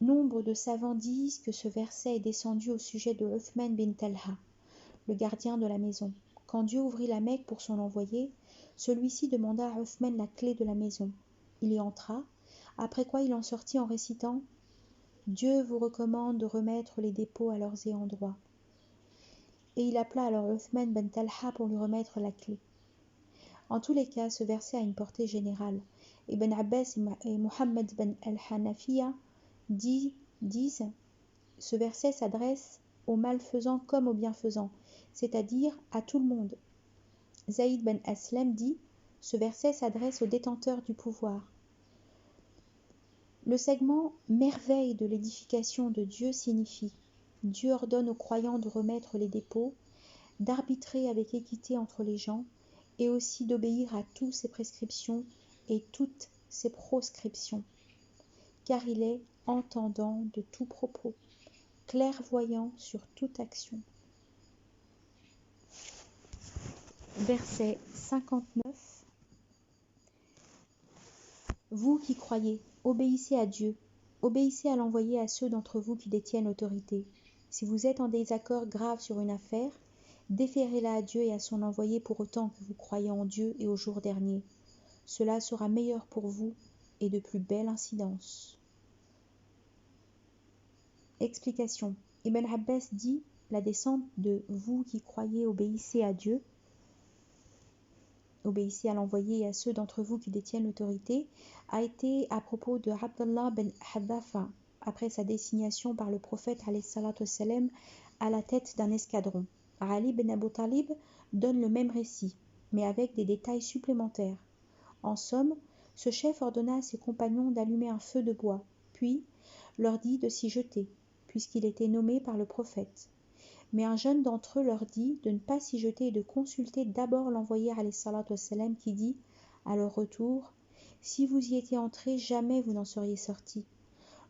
Nombre de savants disent que ce verset est descendu au sujet de Uthman bin Talha, le gardien de la maison. Quand Dieu ouvrit la Mecque pour son envoyé, celui-ci demanda à Uthman la clé de la maison. Il y entra, après quoi il en sortit en récitant « Dieu vous recommande de remettre les dépôts à leurs ayants droit ». Et il appela alors Uthman bin Talha pour lui remettre la clé. En tous les cas, ce verset a une portée générale. Ibn Abbas et Muhammad bin al-Hanafiya disent ce verset s'adresse aux malfaisants comme aux bienfaisants, c'est-à-dire à tout le monde. Zaïd ben Aslam dit ce verset s'adresse aux détenteurs du pouvoir. Le segment merveille de l'édification de Dieu signifie Dieu ordonne aux croyants de remettre les dépôts, d'arbitrer avec équité entre les gens et aussi d'obéir à toutes ses prescriptions et toutes ses proscriptions, car il est entendant de tout propos, clairvoyant sur toute action. Verset 59. Vous qui croyez, obéissez à Dieu, obéissez à l'envoyé à ceux d'entre vous qui détiennent l'autorité. Si vous êtes en désaccord grave sur une affaire, déférez-la à Dieu et à son envoyé pour autant que vous croyez en Dieu et au jour dernier. Cela sera meilleur pour vous et de plus belle incidence. Explication. Ibn Abbas dit la descente de vous qui croyez obéissez à Dieu, obéissez à l'envoyé et à ceux d'entre vous qui détiennent l'autorité, a été à propos de Abdallah ben Hadhafa, après sa désignation par le prophète alayhi salatu wassalam à la tête d'un escadron. Ali ben Abu Talib donne le même récit, mais avec des détails supplémentaires. En somme, ce chef ordonna à ses compagnons d'allumer un feu de bois, puis leur dit de s'y jeter, puisqu'il était nommé par le prophète. Mais un jeune d'entre eux leur dit de ne pas s'y jeter et de consulter d'abord l'envoyé alayhi salatu wassalam qui dit, à leur retour, « Si vous y étiez entrés, jamais vous n'en seriez sortis.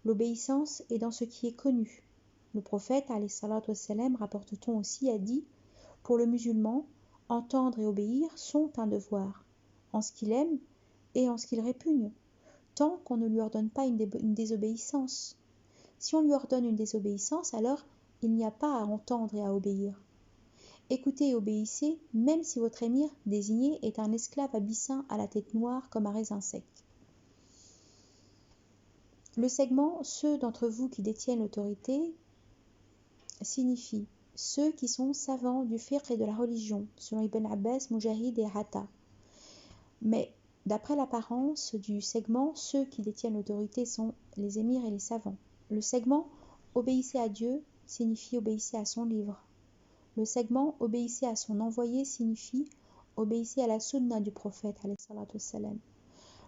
L'obéissance est dans ce qui est connu. » Le prophète alayhi salatu wassalam, rapporte-t-on aussi, a dit, « Pour le musulman, entendre et obéir sont un devoir, en ce qu'il aime et en ce qu'il répugne, tant qu'on ne lui ordonne pas une désobéissance. Si on lui ordonne une désobéissance, alors il n'y a pas à entendre et à obéir. Écoutez et obéissez, même si votre émir désigné est un esclave abyssin à la tête noire comme un raisin sec. Le segment « ceux d'entre vous qui détiennent l'autorité » signifie ceux qui sont savants du fiqh et de la religion, selon Ibn Abbas, Mujahid et Hatta. Mais d'après l'apparence du segment, ceux qui détiennent l'autorité sont les émirs et les savants. Le segment « obéissez à Dieu » signifie obéissez à son livre. Le segment « obéissez à son envoyé » signifie obéissez à la sunna du prophète.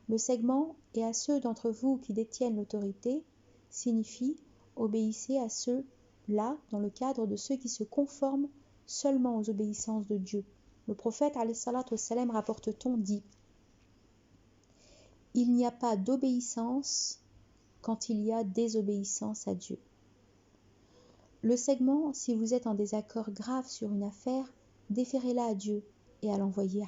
Le segment « et à ceux d'entre vous qui détiennent l'autorité » signifie obéissez à ceux-là dans le cadre de ceux qui se conforment seulement aux obéissances de Dieu. Le prophète rapporte-t-on dit « Il n'y a pas d'obéissance quand il y a désobéissance à Dieu ». Le segment, si vous êtes en désaccord grave sur une affaire, déférez-la à Dieu et à l'envoyé.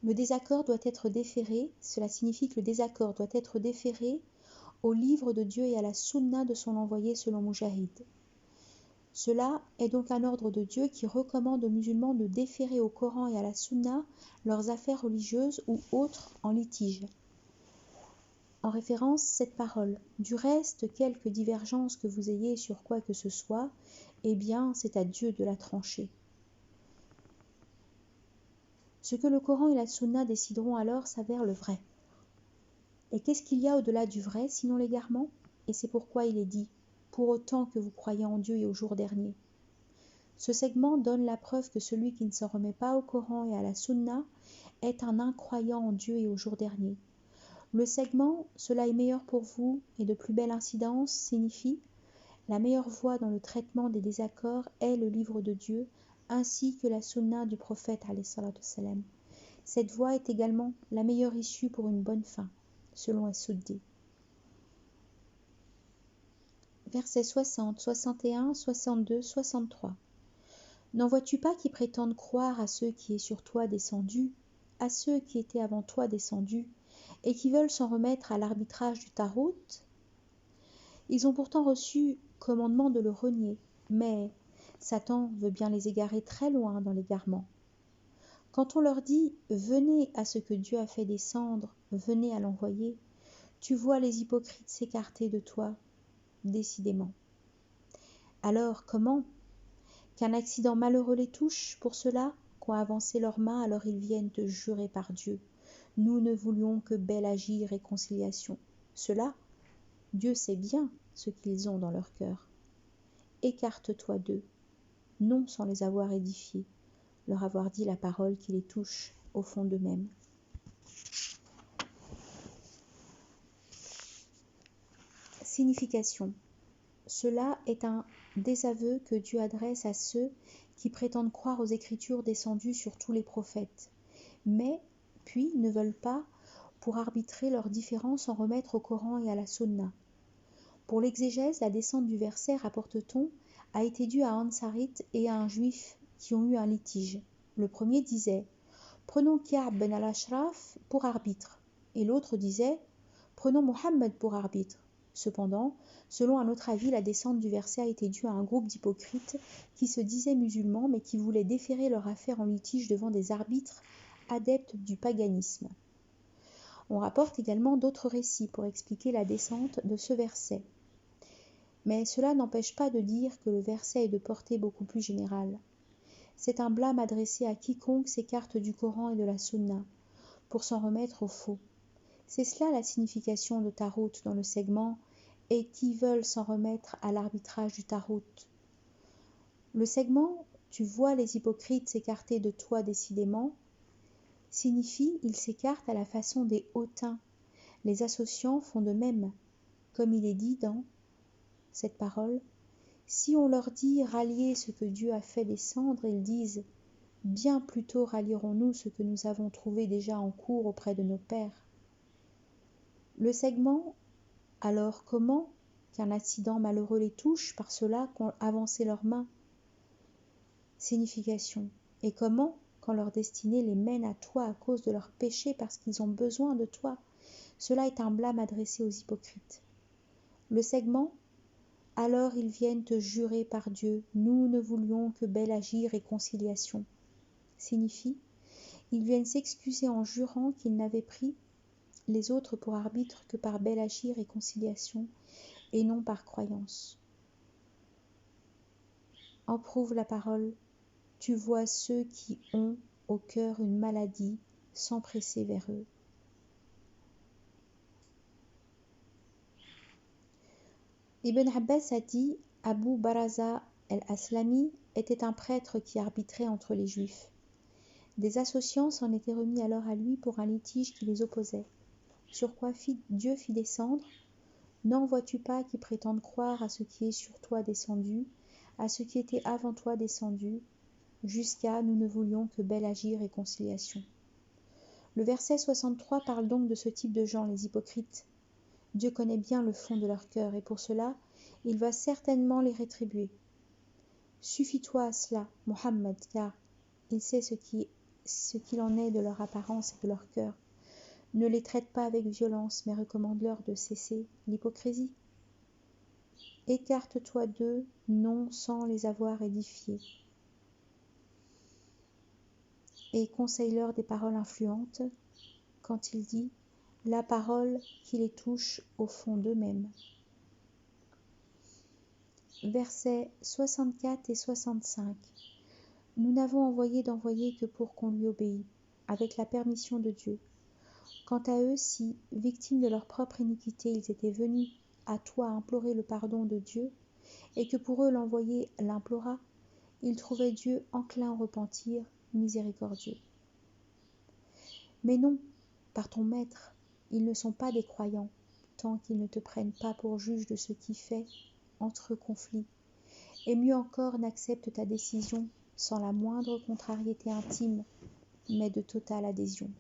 Le désaccord doit être déféré, cela signifie que le désaccord doit être déféré au livre de Dieu et à la sunna de son envoyé selon Mujahid. Cela est donc un ordre de Dieu qui recommande aux musulmans de déférer au Coran et à la sunna leurs affaires religieuses ou autres en litige. En référence, cette parole. Du reste, quelque divergence que vous ayez sur quoi que ce soit, eh bien, c'est à Dieu de la trancher. Ce que le Coran et la Sunna décideront alors s'avère le vrai. Et qu'est-ce qu'il y a au-delà du vrai, sinon l'égarement ? Et c'est pourquoi il est dit « pour autant que vous croyez en Dieu et au jour dernier ». Ce segment donne la preuve que celui qui ne s'en remet pas au Coran et à la Sunna est un incroyant en Dieu et au jour dernier. Le segment « cela est meilleur pour vous et de plus belle incidence » signifie « la meilleure voie dans le traitement des désaccords est le livre de Dieu ainsi que la sunna du prophète ». Cette voie est également la meilleure issue pour une bonne fin, selon As-Suddi. Versets 60, 61, 62, 63. N'en vois-tu pas qui prétendent croire à ceux qui est sur toi descendu, à ceux qui étaient avant toi descendus, et qui veulent s'en remettre à l'arbitrage du Tarout? Ils ont pourtant reçu commandement de le renier, mais Satan veut bien les égarer très loin dans l'égarement. Quand on leur dit « venez à ce que Dieu a fait descendre, venez à l'envoyer », tu vois les hypocrites s'écarter de toi, décidément. Alors comment ? Qu'un accident malheureux les touche pour cela qu'ont avancé leurs mains, alors ils viennent te jurer par Dieu. Nous ne voulions que bel agir et conciliation. Cela, Dieu sait bien ce qu'ils ont dans leur cœur. Écarte-toi d'eux, non sans les avoir édifiés, leur avoir dit la parole qui les touche au fond d'eux-mêmes. Signification. Cela est un désaveu que Dieu adresse à ceux qui prétendent croire aux Écritures descendues sur tous les prophètes, mais puis ne veulent pas, pour arbitrer leurs différends, s'en remettre au Coran et à la Sunna. Pour l'exégèse, la descente du verset, rapporte-t-on, a été due à Ansarit et à un juif qui ont eu un litige. Le premier disait « Prenons Ka'b ben al-Ashraf pour arbitre » et l'autre disait « Prenons Mohammed pour arbitre ». Cependant, selon un autre avis, la descente du verset a été due à un groupe d'hypocrites qui se disaient musulmans mais qui voulaient déférer leur affaire en litige devant des arbitres adeptes du paganisme. On rapporte également d'autres récits pour expliquer la descente de ce verset. Mais cela n'empêche pas de dire que le verset est de portée beaucoup plus générale. C'est un blâme adressé à quiconque s'écarte du Coran et de la Sunna pour s'en remettre au faux. C'est cela la signification de Tarout dans le segment « et qui veulent s'en remettre à l'arbitrage du Tarout ». Le segment « tu vois les hypocrites s'écarter de toi décidément » signifie « ils s'écartent à la façon des hautains ». Les associants font de même, comme il est dit dans cette parole. Si on leur dit « ralliez ce que Dieu a fait descendre », ils disent « bien plutôt rallierons-nous ce que nous avons trouvé déjà en cours auprès de nos pères ». Le segment « alors comment qu'un accident malheureux les touche par cela qu'ont avancé leurs mains ?» Signification. Et comment quand leur destinée les mène à toi à cause de leurs péchés parce qu'ils ont besoin de toi. Cela est un blâme adressé aux hypocrites. Le segment « Alors ils viennent te jurer par Dieu, nous ne voulions que bel agir et conciliation. Signifie, ils viennent s'excuser en jurant qu'ils n'avaient pris les autres pour arbitre que par bel agir et conciliation, et non par croyance. Éprouve la parole, tu vois ceux qui ont au cœur une maladie s'empresser vers eux. Ibn Abbas a dit, Abu Baraza el-Aslami était un prêtre qui arbitrait entre les Juifs. Des associants s'en étaient remis alors à lui pour un litige qui les opposait. Sur quoi Dieu fit descendre, n'en vois-tu pas qui prétendent croire à ce qui est sur toi descendu, à ce qui était avant toi descendu, jusqu'à nous ne voulions que bel agir et conciliation. Le verset 63 parle donc de ce type de gens, les hypocrites. Dieu connaît bien le fond de leur cœur et pour cela, il va certainement les rétribuer. Suffis-toi à cela, Mohammed, car il sait ce qu'il en est de leur apparence et de leur cœur. Ne les traite pas avec violence, mais recommande-leur de cesser l'hypocrisie. Écarte-toi d'eux, non sans les avoir édifiés. Et conseille-leur des paroles influentes, quand il dit « la parole qui les touche au fond d'eux-mêmes ». Versets 64 et 65. Nous n'avons envoyé d'envoyé que pour qu'on lui obéisse, avec la permission de Dieu. Quant à eux, si, victimes de leur propre iniquité, ils étaient venus à toi implorer le pardon de Dieu, et que pour eux l'envoyé l'implora, ils trouvaient Dieu enclin au repentir, miséricordieux. Mais non, par ton maître, ils ne sont pas des croyants, tant qu'ils ne te prennent pas pour juge de ce qui fait entre eux conflit, et mieux encore n'acceptent ta décision sans la moindre contrariété intime, mais de totale adhésion.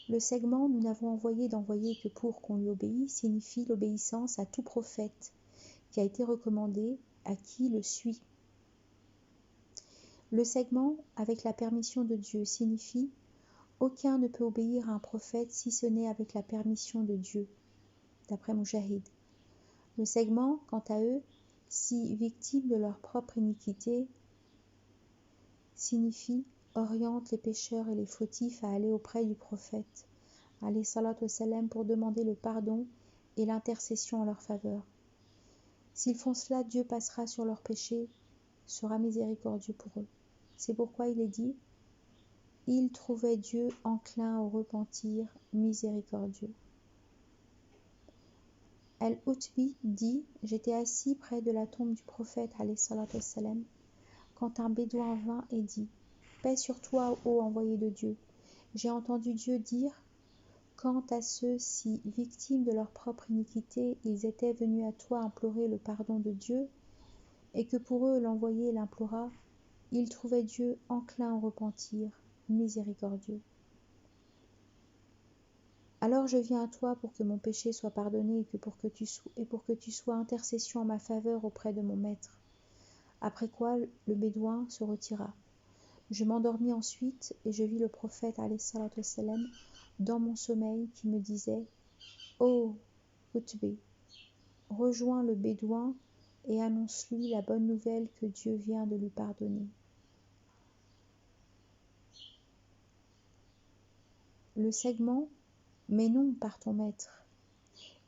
Le segment « Nous n'avons envoyé d'envoyé que pour qu'on lui obéisse » signifie l'obéissance à tout prophète qui a été recommandé, à qui le suit. Le segment « Avec la permission de Dieu » signifie « Aucun ne peut obéir à un prophète si ce n'est avec la permission de Dieu » d'après Mujahid. Le segment, quant à eux, si victimes de leur propre iniquité, signifie oriente les pécheurs et les fautifs à aller auprès du prophète, alayhi salatu wassalam, pour demander le pardon et l'intercession en leur faveur. S'ils font cela, Dieu passera sur leurs péchés, sera miséricordieux pour eux. C'est pourquoi il est dit « Ils trouvaient Dieu enclin au repentir, miséricordieux ». Al-Utbi dit « J'étais assis près de la tombe du prophète, alayhi salatu wassalam, quand un bédouin vint et dit « Paix sur toi, ô envoyé de Dieu. J'ai entendu Dieu dire « Quant à ceux-ci, victimes de leur propre iniquité, ils étaient venus à toi implorer le pardon de Dieu, et que pour eux l'envoyé l'implora, ils trouvaient Dieu enclin au repentir, miséricordieux. Alors je viens à toi pour que mon péché soit pardonné et pour que tu sois intercession en ma faveur auprès de mon maître. » Après quoi le bédouin se retira. Je m'endormis ensuite et je vis le prophète alayhi salatu wassalam dans mon sommeil qui me disait « Ô Utbi, rejoins le bédouin et annonce-lui la bonne nouvelle que Dieu vient de lui pardonner. » Le segment « Mais non par ton maître,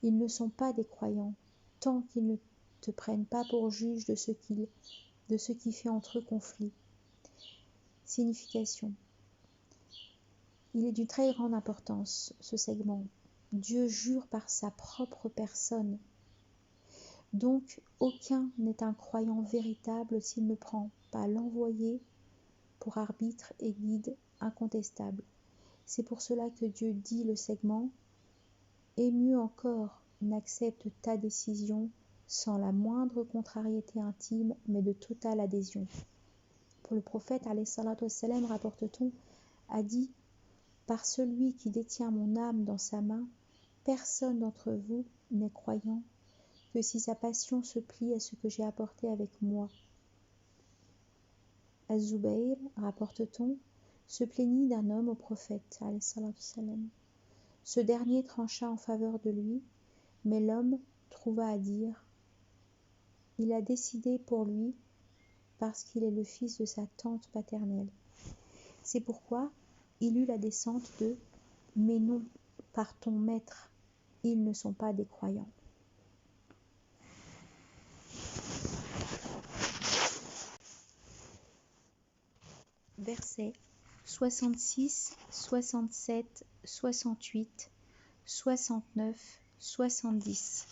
ils ne sont pas des croyants, tant qu'ils ne te prennent pas pour juge de ce qui fait entre eux conflit. » Signification. Il est d'une très grande importance, ce segment. Dieu jure par sa propre personne. Donc, aucun n'est un croyant véritable s'il ne prend pas l'envoyé pour arbitre et guide incontestable. C'est pour cela que Dieu dit le segment « Et mieux encore, n'accepte ta décision sans la moindre contrariété intime, mais de totale adhésion. » Pour le prophète, alayhi salatu wassalam, rapporte-t-on, a dit « Par celui qui détient mon âme dans sa main, personne d'entre vous n'est croyant que si sa passion se plie à ce que j'ai apporté avec moi. » Az-Zubayr, rapporte-t-on, se plaignit d'un homme au prophète, alayhi salatu wassalam. Ce dernier trancha en faveur de lui, mais l'homme trouva à dire il a décidé pour lui parce qu'il est le fils de sa tante paternelle. C'est pourquoi il eut la descente de « Mais non, par ton maître, ils ne sont pas des croyants. » Versets 66, 67, 68, 69, 70.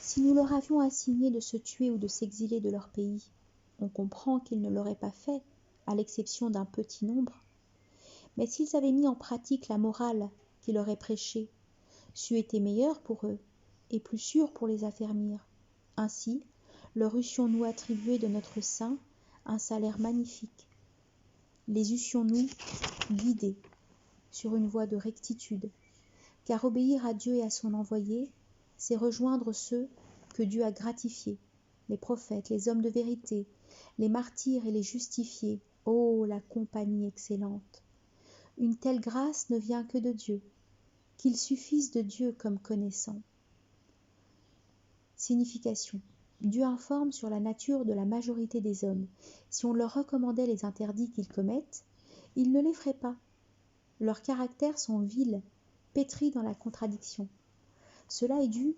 Si nous leur avions assigné de se tuer ou de s'exiler de leur pays, on comprend qu'ils ne l'auraient pas fait, à l'exception d'un petit nombre. Mais s'ils avaient mis en pratique la morale qui leur est prêchée, c'eût été meilleur pour eux et plus sûr pour les affermir. Ainsi, leur eussions-nous attribué de notre sein un salaire magnifique. Les eussions-nous guidés sur une voie de rectitude, car obéir à Dieu et à son envoyé, c'est rejoindre ceux que Dieu a gratifiés, les prophètes, les hommes de vérité, les martyrs et les justifiés. Oh, la compagnie excellente! Une telle grâce ne vient que de Dieu, qu'il suffise de Dieu comme connaissant. Signification. Dieu informe sur la nature de la majorité des hommes. Si on leur recommandait les interdits qu'ils commettent, ils ne les feraient pas. Leurs caractères sont vils, pétris dans la contradiction. Cela est dû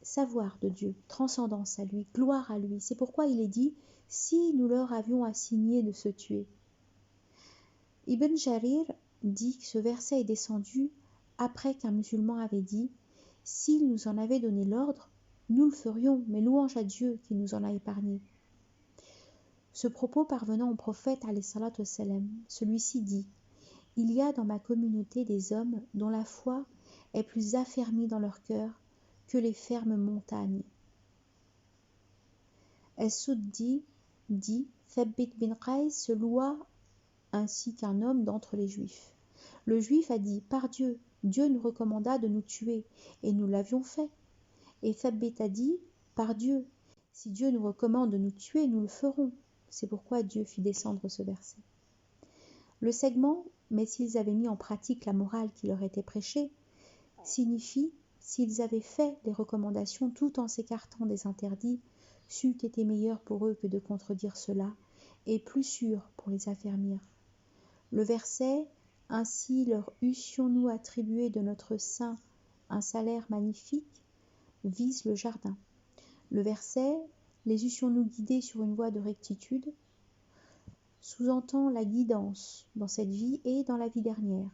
savoir de Dieu, transcendance à lui, gloire à lui. C'est pourquoi il est dit « si nous leur avions assigné de se tuer ». Ibn Jarir dit que ce verset est descendu après qu'un musulman avait dit « s'il nous en avait donné l'ordre, nous le ferions, mais louange à Dieu qui nous en a épargnés. » Ce propos parvenant au prophète wassalam, celui-ci dit « il y a dans ma communauté des hommes dont la foi est plus affermie dans leur cœur que les fermes montagnes. » Es-Souddi dit « Thabit bin Qais se loua ainsi qu'un homme d'entre les Juifs. Le Juif a dit « Par Dieu, Dieu nous recommanda de nous tuer, et nous l'avions fait. » Et Thabit a dit « Par Dieu, si Dieu nous recommande de nous tuer, nous le ferons. » C'est pourquoi Dieu fit descendre ce verset. Le segment « Mais s'ils avaient mis en pratique la morale qui leur était prêchée » signifie « S'ils avaient fait les recommandations tout en s'écartant des interdits, c'eût été meilleur pour eux que de contredire cela, et plus sûr pour les affermir. » Le verset « Ainsi leur eussions-nous attribué de notre sein un salaire magnifique » vise le jardin. Le verset « Les eussions-nous guidés sur une voie de rectitude » sous-entend la guidance dans cette vie et dans la vie dernière.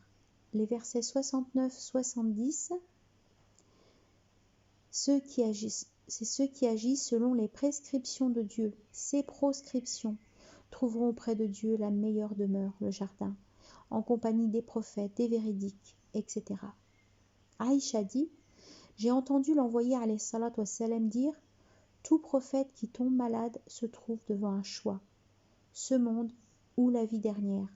Les versets 69-70 c'est ceux qui agissent selon les prescriptions de Dieu, ses proscriptions, trouveront auprès de Dieu la meilleure demeure, le jardin, en compagnie des prophètes, des véridiques, etc. Aïcha dit « J'ai entendu l'envoyé alayhi salatu wassalam dire « Tout prophète qui tombe malade se trouve devant un choix, ce monde ou la vie dernière.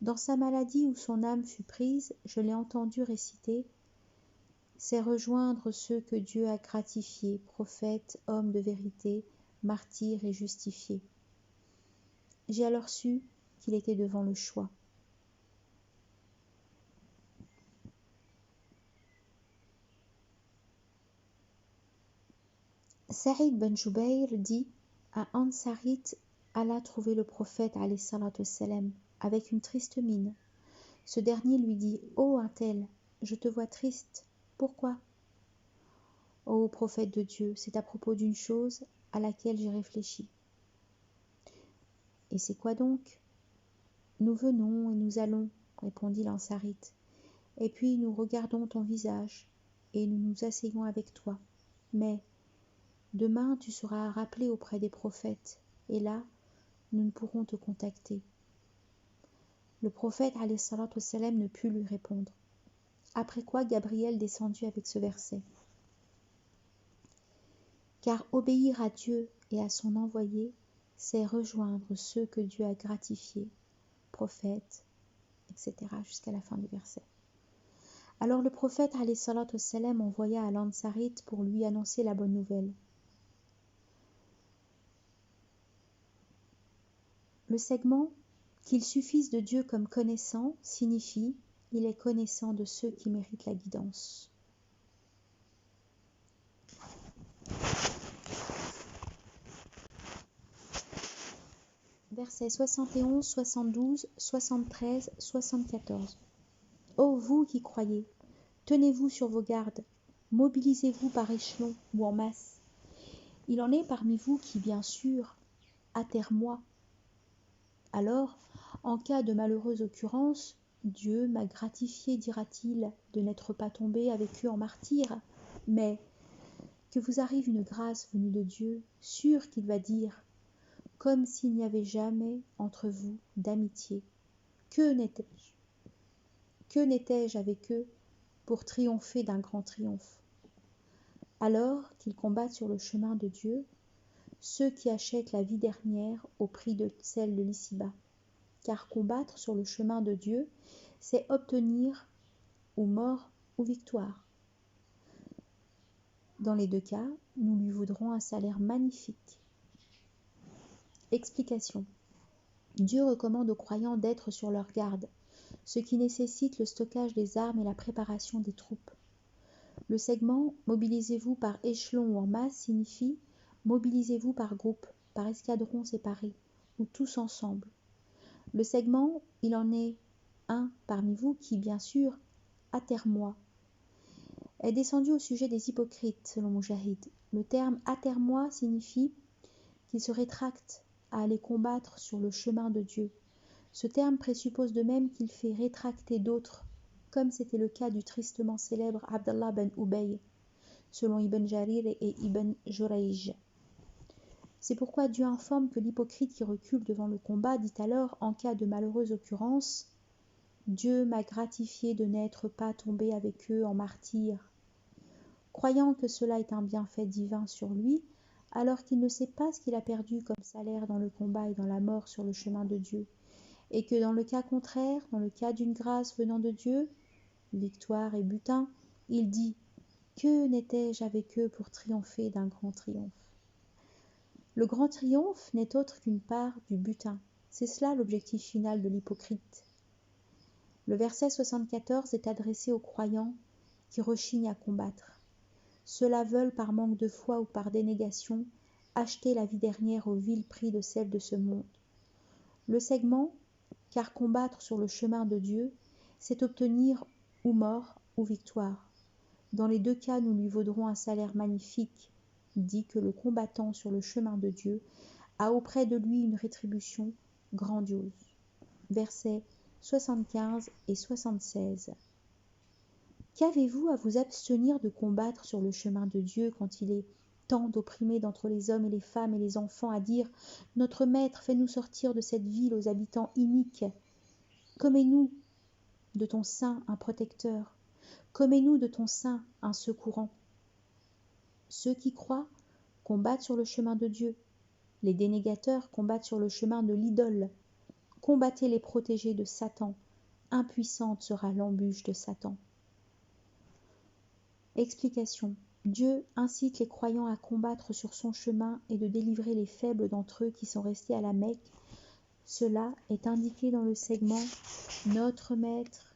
Dans sa maladie où son âme fut prise, je l'ai entendu réciter « C'est rejoindre ceux que Dieu a gratifiés, prophètes, hommes de vérité, martyrs et justifiés. » J'ai alors su qu'il était devant le choix. Saïd ben Jubayr dit « Un Ansarite alla trouver le prophète alayhi salatu wassalam avec une triste mine. Ce dernier lui dit « Ô un tel, je te vois triste. Pourquoi ?»« Ô prophète de Dieu, c'est à propos d'une chose à laquelle j'ai réfléchi. » « Et c'est quoi donc ?»« Nous venons et nous allons, répondit l'Ansarite, et puis nous regardons ton visage et nous nous asseyons avec toi. Mais demain tu seras rappelé auprès des prophètes, et là, nous ne pourrons te contacter. » Le prophète alayhi salatu wassalam ne put lui répondre. Après quoi Gabriel descendit avec ce verset. Car obéir à Dieu et à son envoyé, c'est rejoindre ceux que Dieu a gratifiés, prophètes, etc. jusqu'à la fin du verset. Alors le prophète alayhi salatu wassalam envoya à l'Ansarite pour lui annoncer la bonne nouvelle. Le segment « qu'il suffise de Dieu comme connaissant » signifie « il est connaissant de ceux qui méritent la guidance ». Versets 71, 72, 73, 74. Ô vous qui croyez, tenez-vous sur vos gardes, mobilisez-vous par échelon ou en masse. Il en est parmi vous qui, bien sûr, atterre-moi. Alors, en cas de malheureuse occurrence, Dieu m'a gratifié, dira-t-il, de n'être pas tombé avec eux en martyr, mais que vous arrive une grâce venue de Dieu, sûr qu'il va dire, comme s'il n'y avait jamais entre vous d'amitié. Que n'étais-je? Que n'étais-je avec eux pour triompher d'un grand triomphe? Alors qu'ils combattent sur le chemin de Dieu, ceux qui achètent la vie dernière au prix de celle de l'ici-bas. Car combattre sur le chemin de Dieu, c'est obtenir ou mort ou victoire. Dans les deux cas, nous lui voudrons un salaire magnifique. Explication. Dieu recommande aux croyants d'être sur leur garde, ce qui nécessite le stockage des armes et la préparation des troupes. Le segment « mobilisez-vous par échelon ou en masse » signifie « mobilisez-vous par groupe, par escadron séparé, ou tous ensemble ». Le segment « il en est un parmi vous qui, bien sûr, atterre-moi » est descendu au sujet des hypocrites, selon Mujahid. Le terme « atterre-moi » signifie qu'ils se rétractent à aller combattre sur le chemin de Dieu. Ce terme présuppose de même qu'il fait rétracter d'autres, comme c'était le cas du tristement célèbre Abdallah ben Ubay, selon Ibn Jarir et Ibn Jurayj. C'est pourquoi Dieu informe que l'hypocrite qui recule devant le combat dit alors, en cas de malheureuse occurrence, « Dieu m'a gratifié de n'être pas tombé avec eux en martyr ». Croyant que cela est un bienfait divin sur lui, alors qu'il ne sait pas ce qu'il a perdu comme salaire dans le combat et dans la mort sur le chemin de Dieu, et que dans le cas contraire, dans le cas d'une grâce venant de Dieu, victoire et butin, il dit « Que n'étais-je avec eux pour triompher d'un grand triomphe ?» Le grand triomphe n'est autre qu'une part du butin. C'est cela l'objectif final de l'hypocrite. Le verset 74 est adressé aux croyants qui rechignent à combattre. Ceux-là veulent, par manque de foi ou par dénégation, acheter la vie dernière au vil prix de celle de ce monde. Le segment, car combattre sur le chemin de Dieu, c'est obtenir ou mort ou victoire. Dans les deux cas, nous lui vaudrons un salaire magnifique, dit que le combattant sur le chemin de Dieu a auprès de lui une rétribution grandiose. Versets 75 et 76. Qu'avez-vous à vous abstenir de combattre sur le chemin de Dieu quand il est tant d'opprimés d'entre les hommes et les femmes et les enfants à dire « Notre Maître, fais-nous sortir de cette ville aux habitants iniques. Commets-nous de ton sein un protecteur. Commets-nous de ton sein un secourant. » Ceux qui croient combattent sur le chemin de Dieu. Les dénégateurs combattent sur le chemin de l'idole. Combattez les protégés de Satan. Impuissante sera l'embûche de Satan. Explication. Dieu incite les croyants à combattre sur son chemin et de délivrer les faibles d'entre eux qui sont restés à la Mecque. Cela est indiqué dans le segment « Notre Maître,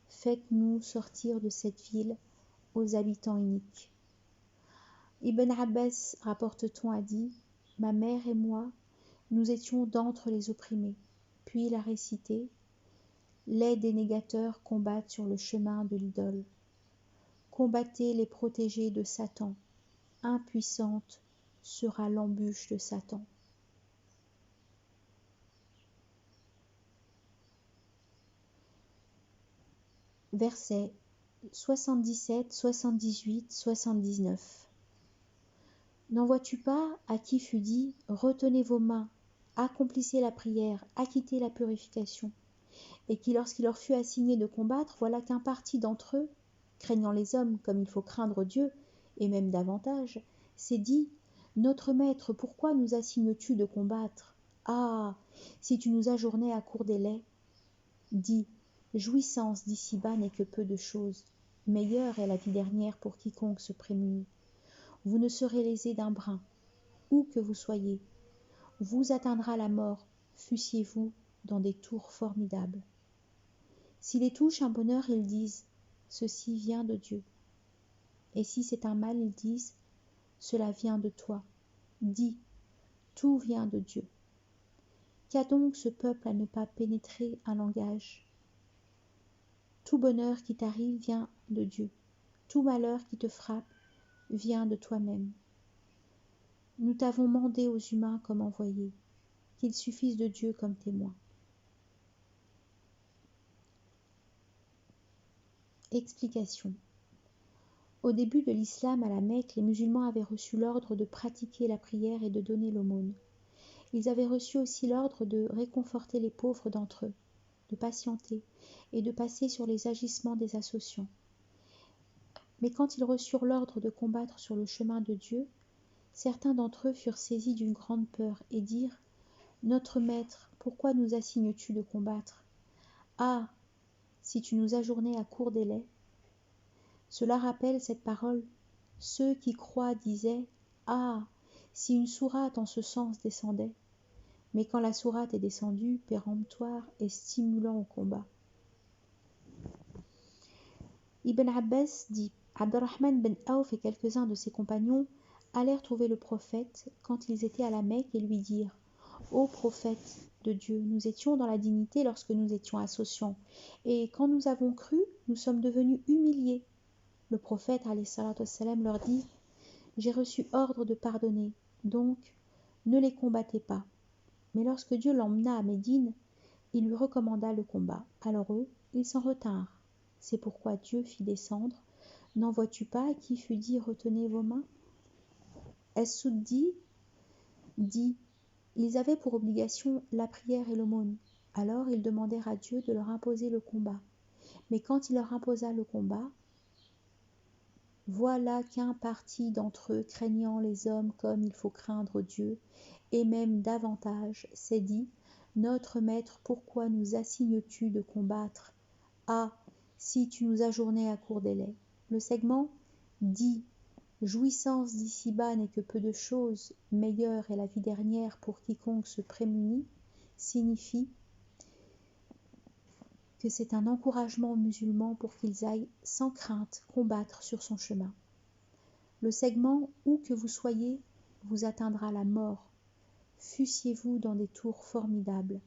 faites-nous sortir de cette ville aux habitants iniques ». Ibn Abbas, rapporte-t-on, a dit « Ma mère et moi, nous étions d'entre les opprimés ». Puis il a récité « Les dénégateurs combattent sur le chemin de l'idole. Combattez les protégés de Satan. Impuissante sera l'embûche de Satan. » Versets 77, 78, 79. N'en vois-tu pas à qui fut dit « Retenez vos mains, accomplissez la prière, acquittez la purification » et qui, lorsqu'il leur fut assigné de combattre, voilà qu'un parti d'entre eux, craignant les hommes comme il faut craindre Dieu, et même davantage, s'est dit « Notre Maître, pourquoi nous assignes-tu de combattre? Ah, si tu nous ajournais à court délai !» Dis « Jouissance d'ici-bas n'est que peu de choses. Meilleure est la vie dernière pour quiconque se prémunit. Vous ne serez lésés d'un brin, où que vous soyez. Vous atteindra la mort, fussiez-vous dans des tours formidables. » Si les touche un bonheur, ils disent « Ceci vient de Dieu. » Et si c'est un mal, ils disent « Cela vient de toi. » Dis « Tout vient de Dieu. » Qu'a donc ce peuple à ne pas pénétrer un langage? Tout bonheur qui t'arrive vient de Dieu. Tout malheur qui te frappe vient de toi-même. Nous t'avons mandé aux humains comme envoyés, qu'il suffise de Dieu comme témoin. Explication. Au début de l'islam à la Mecque, les musulmans avaient reçu l'ordre de pratiquer la prière et de donner l'aumône. Ils avaient reçu aussi l'ordre de réconforter les pauvres d'entre eux, de patienter et de passer sur les agissements des associants. Mais quand ils reçurent l'ordre de combattre sur le chemin de Dieu, certains d'entre eux furent saisis d'une grande peur et dirent « Notre maître, pourquoi nous assignes-tu de combattre? Ah, si tu nous ajournais à court délai !» Cela rappelle cette parole. Ceux qui croient disaient « Ah, si une sourate en ce sens descendait !» Mais quand la sourate est descendue, péremptoire et stimulant au combat. Ibn Abbas dit « Abdurrahman ben Awf et quelques-uns de ses compagnons allèrent trouver le prophète quand ils étaient à la Mecque et lui dirent « Ô prophète de Dieu, nous étions dans la dignité lorsque nous étions associants, et quand nous avons cru, nous sommes devenus humiliés. » Le prophète alayhi salatu wassalam leur dit « J'ai reçu ordre de pardonner, donc ne les combattez pas. » Mais lorsque Dieu l'emmena à Médine, il lui recommanda le combat. Alors eux, ils s'en retinrent. C'est pourquoi Dieu fit descendre. N'en vois-tu pas à qui fut dit retenez vos mains? Es-Souddi dit ils avaient pour obligation la prière et l'aumône. Alors ils demandèrent à Dieu de leur imposer le combat. Mais quand il leur imposa le combat, voilà qu'un parti d'entre eux, craignant les hommes comme il faut craindre Dieu, et même davantage, s'est dit « Notre maître, pourquoi nous assignes-tu de combattre? Ah, si tu nous ajournais à court délai !» Le segment dit « Jouissance d'ici-bas n'est que peu de choses, meilleure est la vie dernière pour quiconque se prémunit » signifie que c'est un encouragement aux musulmans pour qu'ils aillent sans crainte combattre sur son chemin. Le segment « Où que vous soyez, vous atteindra la mort, fussiez-vous dans des tours formidables »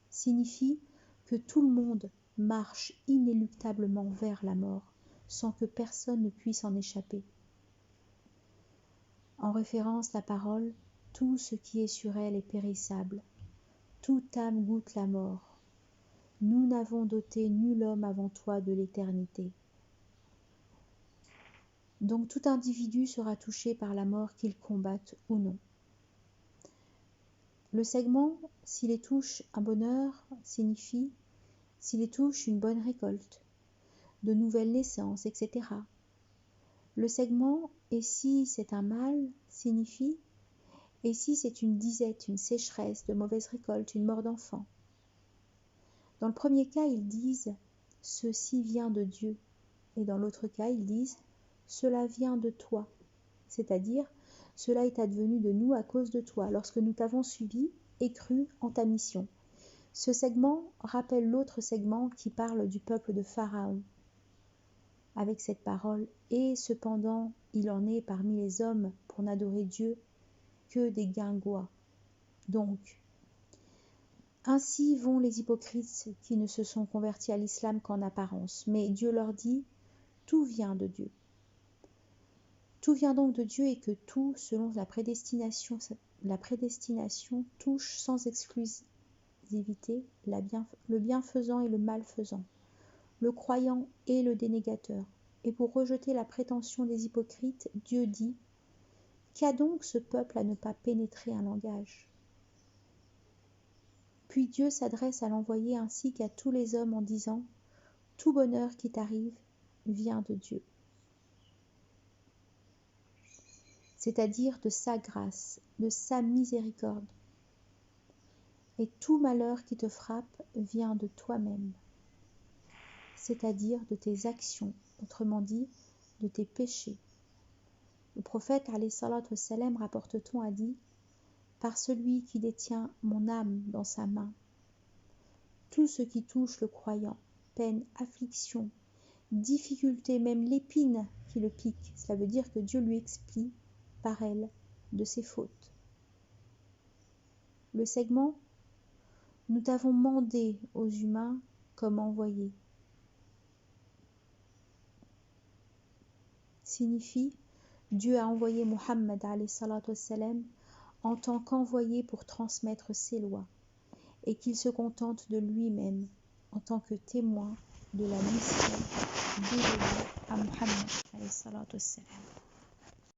signifie que tout le monde marche inéluctablement vers la mort, sans que personne ne puisse en échapper. En référence, la parole « Tout ce qui est sur elle est périssable, toute âme goûte la mort. Nous n'avons doté nul homme avant toi de l'éternité. » Donc tout individu sera touché par la mort qu'il combatte ou non. Le segment « S'il les touche un bonheur » signifie « S'il les touche une bonne récolte, de nouvelles naissances, etc. » Le segment « Et si c'est un mal » signifie « Et si c'est une disette, une sécheresse, de mauvaise récolte, une mort d'enfant ?» Dans le premier cas, ils disent « Ceci vient de Dieu » et dans l'autre cas, ils disent « Cela vient de toi », c'est-à-dire « Cela est advenu de nous à cause de toi, lorsque nous t'avons suivi et cru en ta mission. » Ce segment rappelle l'autre segment qui parle du peuple de Pharaon, avec cette parole « Et cependant, il en est parmi les hommes pour n'adorer Dieu que des guingois. » Donc, ainsi vont les hypocrites qui ne se sont convertis à l'islam qu'en apparence, mais Dieu leur dit « Tout vient de Dieu. » Tout vient donc de Dieu et que tout, selon la prédestination touche sans exclusivité le bienfaisant et le malfaisant, le croyant et le dénégateur. Et pour rejeter la prétention des hypocrites, Dieu dit « Qu'a donc ce peuple à ne pas pénétrer un langage ?» Puis Dieu s'adresse à l'envoyé ainsi qu'à tous les hommes en disant « Tout bonheur qui t'arrive vient de Dieu. » C'est-à-dire de sa grâce, de sa miséricorde. Et tout malheur qui te frappe vient de toi-même, c'est-à-dire de tes actions, autrement dit, de tes péchés. Le prophète, alayhi salatu wassalam, rapporte-t-on, a dit « Par celui qui détient mon âme dans sa main, tout ce qui touche le croyant, peine, affliction, difficulté, même l'épine qui le pique, cela veut dire que Dieu lui explie par elle de ses fautes. » Le segment Nous t'avons mandé aux humains comme envoyé. Signifie Dieu a envoyé Muhammad alayhi salatu wassalam en tant qu'envoyé pour transmettre ses lois et qu'il se contente de lui-même en tant que témoin de la mission dévolue à Muhammad alayhi salatu wassalam.